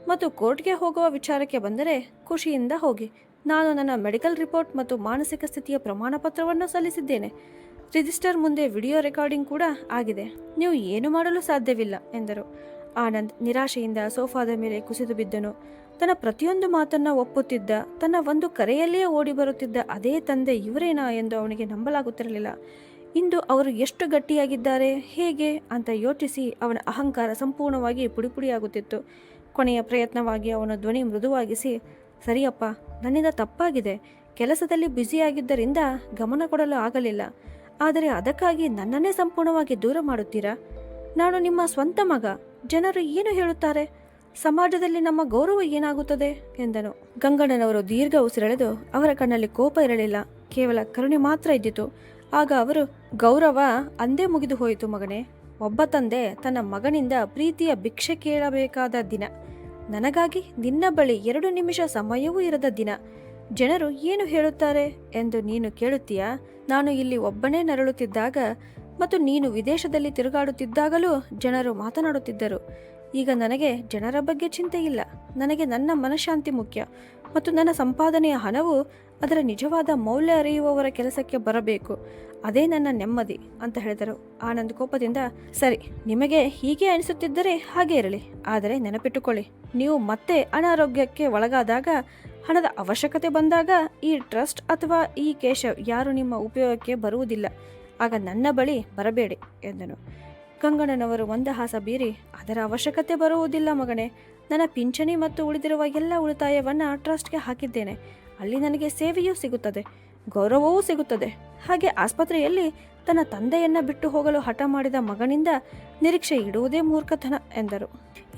ಮತ್ತು ಕೋರ್ಟ್ಗೆ ಹೋಗುವ ವಿಚಾರಕ್ಕೆ ಬಂದರೆ ಖುಷಿಯಿಂದ ಹೋಗಿ. ನಾನು ನನ್ನ ಮೆಡಿಕಲ್ ರಿಪೋರ್ಟ್ ಮತ್ತು ಮಾನಸಿಕ ಸ್ಥಿತಿಯ ಪ್ರಮಾಣ ಪತ್ರವನ್ನು ಸಲ್ಲಿಸಿದ್ದೇನೆ. ರಿಜಿಸ್ಟರ್ ಮುಂದೆ ವಿಡಿಯೋ ರೆಕಾರ್ಡಿಂಗ್ ಕೂಡ ಆಗಿದೆ. ನೀವು ಏನು ಮಾಡಲು ಸಾಧ್ಯವಿಲ್ಲ ಎಂದರು. ಆನಂದ್ ನಿರಾಶೆಯಿಂದ ಸೋಫಾದ ಮೇಲೆ ಕುಸಿದು ಬಿದ್ದನು. ತನ್ನ ಪ್ರತಿಯೊಂದು ಮಾತನ್ನ ಒಪ್ಪುತ್ತಿದ್ದ, ತನ್ನ ಒಂದು ಕರೆಯಲ್ಲಿಯೇ ಓಡಿ ಬರುತ್ತಿದ್ದ ಅದೇ ತಂದೆ ಇವರೇನಾ ಎಂದು ಅವನಿಗೆ ನಂಬಲಾಗುತ್ತಿರಲಿಲ್ಲ. ಇಂದು ಅವರು ಎಷ್ಟು ಗಟ್ಟಿಯಾಗಿದ್ದಾರೆ, ಹೇಗೆ ಅಂತ ಯೋಚಿಸಿ ಅವನ ಅಹಂಕಾರ ಸಂಪೂರ್ಣವಾಗಿ ಪುಡಿಪುಡಿಯಾಗುತ್ತಿತ್ತು. ಕೊನೆಯ ಪ್ರಯತ್ನವಾಗಿ ಅವನ ಧ್ವನಿ ಮೃದುವಾಗಿಸಿ, ಸರಿಯಪ್ಪ, ನನ್ನಿಂದ ತಪ್ಪಾಗಿದೆ. ಕೆಲಸದಲ್ಲಿ ಬ್ಯುಸಿಯಾಗಿದ್ದರಿಂದ ಗಮನ ಕೊಡಲು ಆಗಲಿಲ್ಲ. ಆದರೆ ಅದಕ್ಕಾಗಿ ನನ್ನನ್ನೇ ಸಂಪೂರ್ಣವಾಗಿ ದೂರ ಮಾಡುತ್ತೀರಾ? ನಾನು ನಿಮ್ಮ ಸ್ವಂತ ಮಗ. ಜನರು ಏನು ಹೇಳುತ್ತಾರೆ? ಸಮಾಜದಲ್ಲಿ ನಮ್ಮ ಗೌರವ ಏನಾಗುತ್ತದೆ ಎಂದನು. ಗಂಗಣ್ಣನವರು ದೀರ್ಘ ಉಸಿರೆಳೆದು, ಅವರ ಕಣ್ಣಲ್ಲಿ ಕೋಪ ಇರಲಿಲ್ಲ, ಕೇವಲ ಕರುಣೆ ಮಾತ್ರ ಇದ್ದಿತು. ಆಗ ಅವರು, ಗೌರವ ಅಂದೇ ಮುಗಿದು ಹೋಯಿತು ಮಗನೇ. ಒಬ್ಬ ತಂದೆ ತನ್ನ ಮಗನಿಂದ ಪ್ರೀತಿಯ ಭಿಕ್ಷೆ ಕೇಳಬೇಕಾದ ದಿನ, ನನಗಾಗಿ ನಿನ್ನ ಬಳಿ 2 ನಿಮಿಷ ಸಮಯವೂ ಇರದ ದಿನ. ಜನರು ಏನು ಹೇಳುತ್ತಾರೆ ಎಂದು ನೀನು ಕೇಳುತ್ತೀಯಾ? ನಾನು ಇಲ್ಲಿ ಒಬ್ಬನೇ ನರಳುತ್ತಿದ್ದಾಗ ಮತ್ತು ನೀನು ವಿದೇಶದಲ್ಲಿ ತಿರುಗಾಡುತ್ತಿದ್ದಾಗಲೂ ಜನರು ಮಾತನಾಡುತ್ತಿದ್ದರು. ಈಗ ನನಗೆ ಜನರ ಬಗ್ಗೆ ಚಿಂತೆ ಇಲ್ಲ. ನನಗೆ ನನ್ನ ಮನಃಶಾಂತಿ ಮುಖ್ಯ ಮತ್ತು ನನ್ನ ಸಂಪಾದನೆಯ ಹಣವು ಅದರ ನಿಜವಾದ ಮೌಲ್ಯ ಅರಿಯುವವರ ಕೆಲಸಕ್ಕೆ ಬರಬೇಕು. ಅದೇ ನನ್ನ ನೆಮ್ಮದಿ ಅಂತ ಹೇಳಿದರು. ಆನಂದ್ ಕೋಪದಿಂದ, ಸರಿ, ನಿಮಗೆ ಹೀಗೆ ಅನಿಸುತ್ತಿದ್ದರೆ ಹಾಗೆ ಇರಲಿ. ಆದರೆ ನೆನಪಿಟ್ಟುಕೊಳ್ಳಿ, ನೀವು ಮತ್ತೆ ಅನಾರೋಗ್ಯಕ್ಕೆ ಒಳಗಾದಾಗ, ಹಣದ ಅವಶ್ಯಕತೆ ಬಂದಾಗ ಈ ಟ್ರಸ್ಟ್ ಅಥವಾ ಈ ಕೇಶವ್ ಯಾರು ನಿಮ್ಮ ಉಪಯೋಗಕ್ಕೆ ಬರುವುದಿಲ್ಲ. ಆಗ ನನ್ನ ಬಳಿ ಬರಬೇಡಿ ಎಂದನು. ಗಂಗಣ್ಣನವರು ಮಂದಹಾಸ ಬೀರಿ, ಅದರ ಅವಶ್ಯಕತೆ ಬರುವುದಿಲ್ಲ ಮಗನೇ. ನನ್ನ ಪಿಂಚಣಿ ಮತ್ತು ಉಳಿದಿರುವ ಎಲ್ಲ ಉಳಿತಾಯವನ್ನು ಟ್ರಸ್ಟ್ಗೆ ಹಾಕಿದ್ದೇನೆ. ಅಲ್ಲಿ ನನಗೆ ಸೇವೆಯೂ ಸಿಗುತ್ತದೆ, ಗೌರವವೂ ಸಿಗುತ್ತದೆ. ಹಾಗೆ ಆಸ್ಪತ್ರೆಯಲ್ಲಿ ತನ್ನ ತಂದೆಯನ್ನ ಬಿಟ್ಟು ಹೋಗಲು ಹಠ ಮಾಡಿದ ಮಗನಿಂದ ನಿರೀಕ್ಷೆ ಇಡುವುದೇ ಮೂರ್ಖತನ ಎಂದರು.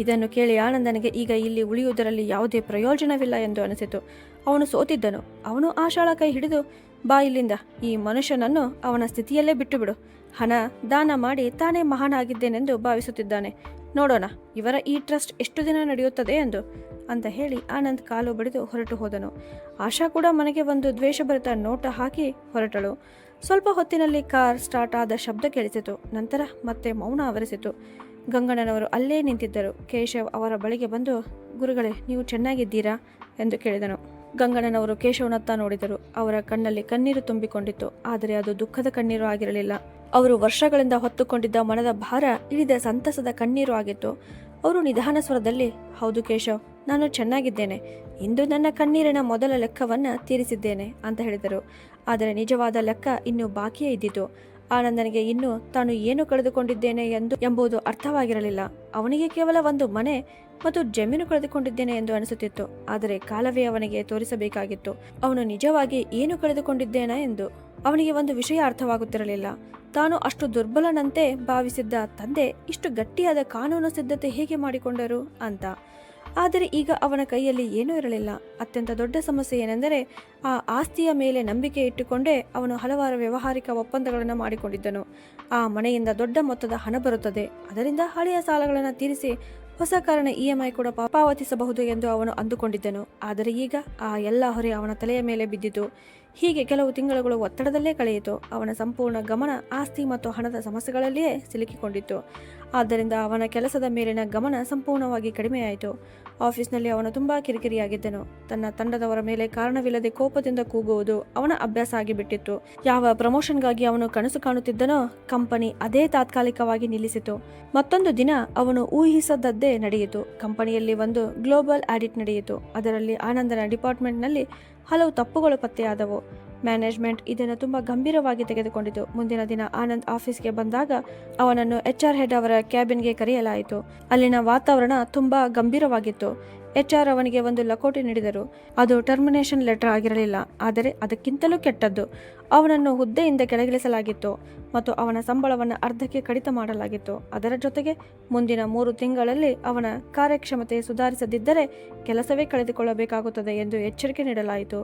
ಇದನ್ನು ಕೇಳಿ ಆನಂದನಿಗೆ ಈಗ ಇಲ್ಲಿ ಉಳಿಯುವುದರಲ್ಲಿ ಯಾವುದೇ ಪ್ರಯೋಜನವಿಲ್ಲ ಎಂದು ಅನಿಸಿತು. ಅವನು ಸೋತಿದ್ದನು. ಅವನು ಆಶಾಳ ಕೈ ಹಿಡಿದು, ಬಾ ಇಲ್ಲಿಂದ, ಈ ಮನುಷ್ಯನನ್ನು ಅವನ ಸ್ಥಿತಿಯಲ್ಲೇ ಬಿಟ್ಟು ಬಿಡು. ಹಣ ದಾನ ಮಾಡಿ ತಾನೇ ಮಹಾನ್ ಆಗಿದ್ದೇನೆಂದು ಭಾವಿಸುತ್ತಿದ್ದಾನೆ. ನೋಡೋಣ ಇವರ ಈ ಟ್ರಸ್ಟ್ ಎಷ್ಟು ದಿನ ನಡೆಯುತ್ತದೆ ಎಂದು ಅಂತ ಹೇಳಿ ಆನಂದ್ ಕಾಲು ಬಡಿದು ಹೊರಟು ಹೋದನು. ಆಶಾ ಕೂಡ ಮನೆಗೆ ಒಂದು ದ್ವೇಷಭರಿತ ನೋಟ ಹಾಕಿ ಹೊರಟಳು. ಸ್ವಲ್ಪ ಹೊತ್ತಿನಲ್ಲಿ ಕಾರ್ ಸ್ಟಾರ್ಟ್ ಆದ ಶಬ್ದ ಕೇಳಿಸಿತು. ನಂತರ ಮತ್ತೆ ಮೌನ ಆವರಿಸಿತು. ಗಂಗಣ್ಣನವರು ಅಲ್ಲೇ ನಿಂತಿದ್ದರು. ಕೇಶವ್ ಅವರ ಬಳಿಗೆ ಬಂದು, ಗುರುಗಳೇ, ನೀವು ಚೆನ್ನಾಗಿದ್ದೀರಾ ಎಂದು ಕೇಳಿದನು. ಗಂಗಣ್ಣನವರು ಕೇಶವನತ್ತ ನೋಡಿದರು. ಅವರ ಕಣ್ಣಲ್ಲಿ ಕಣ್ಣೀರು ತುಂಬಿಕೊಂಡಿತ್ತು. ಆದರೆ ಅದು ದುಃಖದ ಕಣ್ಣೀರು ಆಗಿರಲಿಲ್ಲ. ಅವರು ವರ್ಷಗಳಿಂದ ಹೊತ್ತುಕೊಂಡಿದ್ದ ಮನದ ಭಾರ ಇಳಿದ ಸಂತಸದ ಕಣ್ಣೀರು ಆಗಿತ್ತು. ಅವರು ನಿಧಾನ ಸ್ವರದಲ್ಲಿ, ಹೌದು ಕೇಶವ್, ನಾನು ಚೆನ್ನಾಗಿದ್ದೇನೆ. ಇಂದು ನನ್ನ ಕಣ್ಣೀರಿನ ಮೊದಲ ಲೆಕ್ಕವನ್ನ ತೀರಿಸಿದ್ದೇನೆ ಅಂತ ಹೇಳಿದರು. ಆದರೆ ನಿಜವಾದ ಲೆಕ್ಕ ಇನ್ನೂ ಬಾಕಿಯೇ ಇದ್ದಿತು. ಆನಂದನಿಗೆ ಇನ್ನೂ ತಾನು ಏನು ಕಳೆದುಕೊಂಡಿದ್ದೇನೆ ಎಂಬುದು ಅರ್ಥವಾಗಿರಲಿಲ್ಲ. ಅವನಿಗೆ ಕೇವಲ ಒಂದು ಮನೆ ಮತ್ತು ಜಮೀನು ಕಳೆದುಕೊಂಡಿದ್ದೇನೆ ಎಂದು ಅನಿಸುತ್ತಿತ್ತು. ಆದರೆ ಕಾಲವೇ ಅವನಿಗೆ ತೋರಿಸಬೇಕಾಗಿತ್ತು ಅವನು ನಿಜವಾಗಿ ಏನು ಕಳೆದುಕೊಂಡಿದ್ದೇನೆ ಎಂದು. ಅವನಿಗೆ ಒಂದು ವಿಷಯ ಅರ್ಥವಾಗುತ್ತಿರಲಿಲ್ಲ. ತಾನು ಅಷ್ಟು ದುರ್ಬಲನಂತೆ ಭಾವಿಸಿದ್ದ ತಂದೆ ಇಷ್ಟು ಗಟ್ಟಿಯಾದ ಕಾನೂನು ಸಿದ್ಧತೆ ಹೇಗೆ ಮಾಡಿಕೊಂಡರು ಅಂತ. ಆದರೆ ಈಗ ಅವನ ಕೈಯಲ್ಲಿ ಏನೂ ಇರಲಿಲ್ಲ. ಅತ್ಯಂತ ದೊಡ್ಡ ಸಮಸ್ಯೆ ಏನೆಂದರೆ ಆ ಆಸ್ತಿಯ ಮೇಲೆ ನಂಬಿಕೆ ಇಟ್ಟುಕೊಂಡೇ ಅವನು ಹಲವಾರು ವ್ಯಾವಹಾರಿಕ ಒಪ್ಪಂದಗಳನ್ನು ಮಾಡಿಕೊಂಡಿದ್ದನು. ಆ ಮನೆಯಿಂದ ದೊಡ್ಡ ಮೊತ್ತದ ಹಣ ಬರುತ್ತದೆ. ಅದರಿಂದ ಹಳೆಯ ಸಾಲಗಳನ್ನು ತೀರಿಸಿ ಹೊಸ ಕಾರಣ EMI ಕೂಡ ಪಾವತಿಸಬಹುದು ಎಂದು ಅವನು ಅಂದುಕೊಂಡಿದ್ದನು. ಆದರೆ ಈಗ ಆ ಎಲ್ಲ ಹೊರೆ ಅವನ ತಲೆಯ ಮೇಲೆ ಬಿದ್ದಿತು. ಹೀಗೆ ಕೆಲವು ತಿಂಗಳುಗಳು ಒತ್ತಡದಲ್ಲೇ ಕಳೆಯಿತು. ಅವನ ಸಂಪೂರ್ಣ ಗಮನ ಆಸ್ತಿ ಮತ್ತು ಹಣದ ಸಮಸ್ಯೆಗಳಲ್ಲಿಯೇ ಸಿಲುಕಿಕೊಂಡಿತ್ತು. ಆದ್ದರಿಂದ ಅವನ ಕೆಲಸದ ಮೇಲಿನ ಗಮನ ಸಂಪೂರ್ಣವಾಗಿ ಕಡಿಮೆಯಾಯಿತು. ಆಫೀಸ್ನಲ್ಲಿ ಅವನು ತುಂಬಾ ಕಿರಿಕಿರಿಯಾಗಿದ್ದನು. ತನ್ನ ತಂಡದವರ ಮೇಲೆ ಕಾರಣವಿಲ್ಲದೆ ಕೋಪದಿಂದ ಕೂಗುವುದು ಅವನ ಅಭ್ಯಾಸ ಆಗಿಬಿಟ್ಟಿತ್ತು. ಯಾವ ಪ್ರಮೋಷನ್ಗಾಗಿ ಅವನು ಕನಸು ಕಾಣುತ್ತಿದ್ದನೋ ಕಂಪನಿ ಅದೇ ತಾತ್ಕಾಲಿಕವಾಗಿ ನಿಲ್ಲಿಸಿತು. ಮತ್ತೊಂದು ದಿನ ಅವನು ಊಹಿಸದದ್ದೇ ನಡೆಯಿತು. ಕಂಪನಿಯಲ್ಲಿ ಒಂದು ಗ್ಲೋಬಲ್ ಆಡಿಟ್ ನಡೆಯಿತು. ಅದರಲ್ಲಿ ಆನಂದನ ಡಿಪಾರ್ಟ್ಮೆಂಟ್ನಲ್ಲಿ ಹಲವು ತಪ್ಪುಗಳು ಪತ್ತೆಯಾದವು. ಮ್ಯಾನೇಜ್ಮೆಂಟ್ ಇದನ್ನು ತುಂಬಾ ಗಂಭೀರವಾಗಿ ತೆಗೆದುಕೊಂಡಿತು. ಮುಂದಿನ ದಿನ ಆನಂದ್ ಆಫೀಸ್ಗೆ ಬಂದಾಗ ಅವನನ್ನು HR ಹೆಡ್ ಅವರ ಕ್ಯಾಬಿನ್ಗೆ ಕರೆಯಲಾಯಿತು. ಅಲ್ಲಿನ ವಾತಾವರಣ ತುಂಬಾ ಗಂಭೀರವಾಗಿತ್ತು. HR ಅವನಿಗೆ ಒಂದು ಲಕೋಟೆ ನೀಡಿದರು. ಅದು ಟರ್ಮಿನೇಷನ್ ಲೆಟರ್ ಆಗಿರಲಿಲ್ಲ, ಆದರೆ ಅದಕ್ಕಿಂತಲೂ ಕೆಟ್ಟದ್ದು. ಅವನನ್ನು ಹುದ್ದೆಯಿಂದ ಕೆಳಗಿಳಿಸಲಾಗಿತ್ತು ಮತ್ತು ಅವನ ಸಂಬಳವನ್ನು ಅರ್ಧಕ್ಕೆ ಕಡಿತ ಮಾಡಲಾಗಿತ್ತು. ಅದರ ಜೊತೆಗೆ ಮುಂದಿನ 3 ತಿಂಗಳಲ್ಲಿ ಅವನ ಕಾರ್ಯಕ್ಷಮತೆ ಸುಧಾರಿಸದಿದ್ದರೆ ಕೆಲಸವೇ ಕಳೆದುಕೊಳ್ಳಬೇಕಾಗುತ್ತದೆ ಎಂದು ಎಚ್ಚರಿಕೆ ನೀಡಲಾಯಿತು.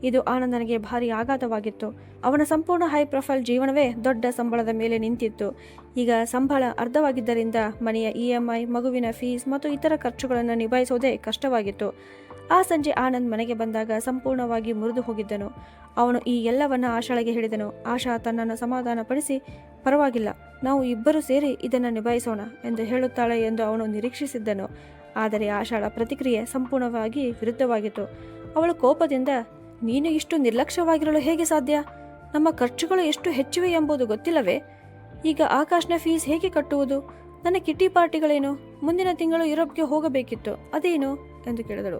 ಇದು ಆನಂದನಿಗೆ ಭಾರಿ ಆಘಾತವಾಗಿತ್ತು. ಅವನ ಸಂಪೂರ್ಣ ಹೈ ಪ್ರೊಫೈಲ್ ಜೀವನವೇ ದೊಡ್ಡ ಸಂಬಳದ ಮೇಲೆ ನಿಂತಿತ್ತು. ಈಗ ಸಂಬಳ ಅರ್ಧವಾಗಿದ್ದರಿಂದ ಮನೆಯ EMI, ಮಗುವಿನ ಫೀಸ್ ಮತ್ತು ಇತರ ಖರ್ಚುಗಳನ್ನು ನಿಭಾಯಿಸುವುದೇ ಕಷ್ಟವಾಗಿತ್ತು. ಆ ಸಂಜೆ ಆನಂದ್ ಮನೆಗೆ ಬಂದಾಗ ಸಂಪೂರ್ಣವಾಗಿ ಮುರಿದು ಹೋಗಿದ್ದನು. ಅವನು ಈ ಎಲ್ಲವನ್ನ ಆಶಾಳಿಗೆ ಹೇಳಿದನು. ಆಶಾ ತನ್ನನ್ನು ಸಮಾಧಾನಪಡಿಸಿ, ಪರವಾಗಿಲ್ಲ, ನಾವು ಇಬ್ಬರು ಸೇರಿ ಇದನ್ನು ನಿಭಾಯಿಸೋಣ ಎಂದು ಹೇಳುತ್ತಾಳೆ ಎಂದು ಅವನು ನಿರೀಕ್ಷಿಸಿದ್ದನು. ಆದರೆ ಆಶಾಳ ಪ್ರತಿಕ್ರಿಯೆ ಸಂಪೂರ್ಣವಾಗಿ ವಿರುದ್ಧವಾಗಿತ್ತು. ಅವಳು ಕೋಪದಿಂದ, ನೀನು ಇಷ್ಟು ನಿರ್ಲಕ್ಷ್ಯವಾಗಿರಲು ಹೇಗೆ ಸಾಧ್ಯ? ನಮ್ಮ ಖರ್ಚುಗಳು ಎಷ್ಟು ಹೆಚ್ಚಿವೆ ಎಂಬುದು ಗೊತ್ತಿಲ್ಲವೇ? ಈಗ ಆಕಾಶ್ನ ಫೀಸ್ ಹೇಗೆ ಕಟ್ಟುವುದು? ನನ್ನ ಕಿಟ್ಟಿ ಪಾರ್ಟಿಗಳೇನು? ಮುಂದಿನ ತಿಂಗಳು ಯುರೋಪ್ಗೆ ಹೋಗಬೇಕಿತ್ತು, ಅದೇನು ಎಂದು ಕೇಳಿದಳು.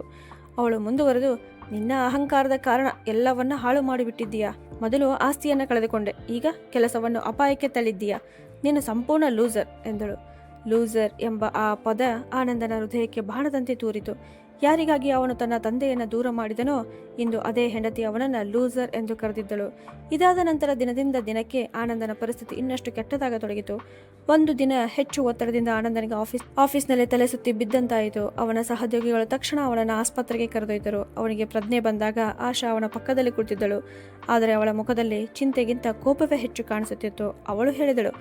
ಅವಳು ಮುಂದುವರೆದು, ನಿನ್ನ ಅಹಂಕಾರದ ಕಾರಣ ಎಲ್ಲವನ್ನ ಹಾಳು ಮಾಡಿಬಿಟ್ಟಿದ್ದೀಯಾ. ಮೊದಲು ಆಸ್ತಿಯನ್ನು ಕಳೆದುಕೊಂಡೆ, ಈಗ ಕೆಲಸವನ್ನು ಅಪಾಯಕ್ಕೆ ತಳ್ಳಿದ್ದೀಯಾ. ನೀನು ಸಂಪೂರ್ಣ ಲೂಸರ್ ಎಂದಳು. ಲೂಸರ್ ಎಂಬ ಆ ಪದ ಆನಂದನ ಹೃದಯಕ್ಕೆ ಬಾಣದಂತೆ ತೂರಿತು. ಯಾರಿಗಾಗಿ ಅವನು ತನ್ನ ತಂದೆಯನ್ನು ದೂರ ಮಾಡಿದನೋ ಇಂದು ಅದೇ ಹೆಂಡತಿ ಅವನನ್ನು ಲೂಸರ್ ಎಂದು ಕರೆದಿದ್ದಳು. ಇದಾದ ನಂತರ ದಿನದಿಂದ ದಿನಕ್ಕೆ ಆನಂದನ ಪರಿಸ್ಥಿತಿ ಇನ್ನಷ್ಟು ಕೆಟ್ಟದಾಗತೊಡಗಿತು. ಒಂದು ದಿನ ಹೆಚ್ಚು ಒತ್ತಡದಿಂದ ಆನಂದನಿಗೆ ಆಫೀಸ್ನಲ್ಲೇ ತಲೆ ಸುತ್ತಿ ಬಿದ್ದಂತಾಯಿತು. ಅವನ ಸಹೋದ್ಯೋಗಿಗಳು ತಕ್ಷಣ ಅವನನ್ನು ಆಸ್ಪತ್ರೆಗೆ ಕರೆದೊಯ್ದರು. ಅವನಿಗೆ ಪ್ರಜ್ಞೆ ಬಂದಾಗ ಆಶಾ ಅವನ ಪಕ್ಕದಲ್ಲಿ ಕುಳಿತಿದ್ದಳು. ಆದರೆ ಅವಳ ಮುಖದಲ್ಲಿ ಚಿಂತೆಗಿಂತ ಕೋಪವೇ ಹೆಚ್ಚು ಕಾಣಿಸುತ್ತಿತ್ತು. ಅವಳು ಹೇಳಿದಳು,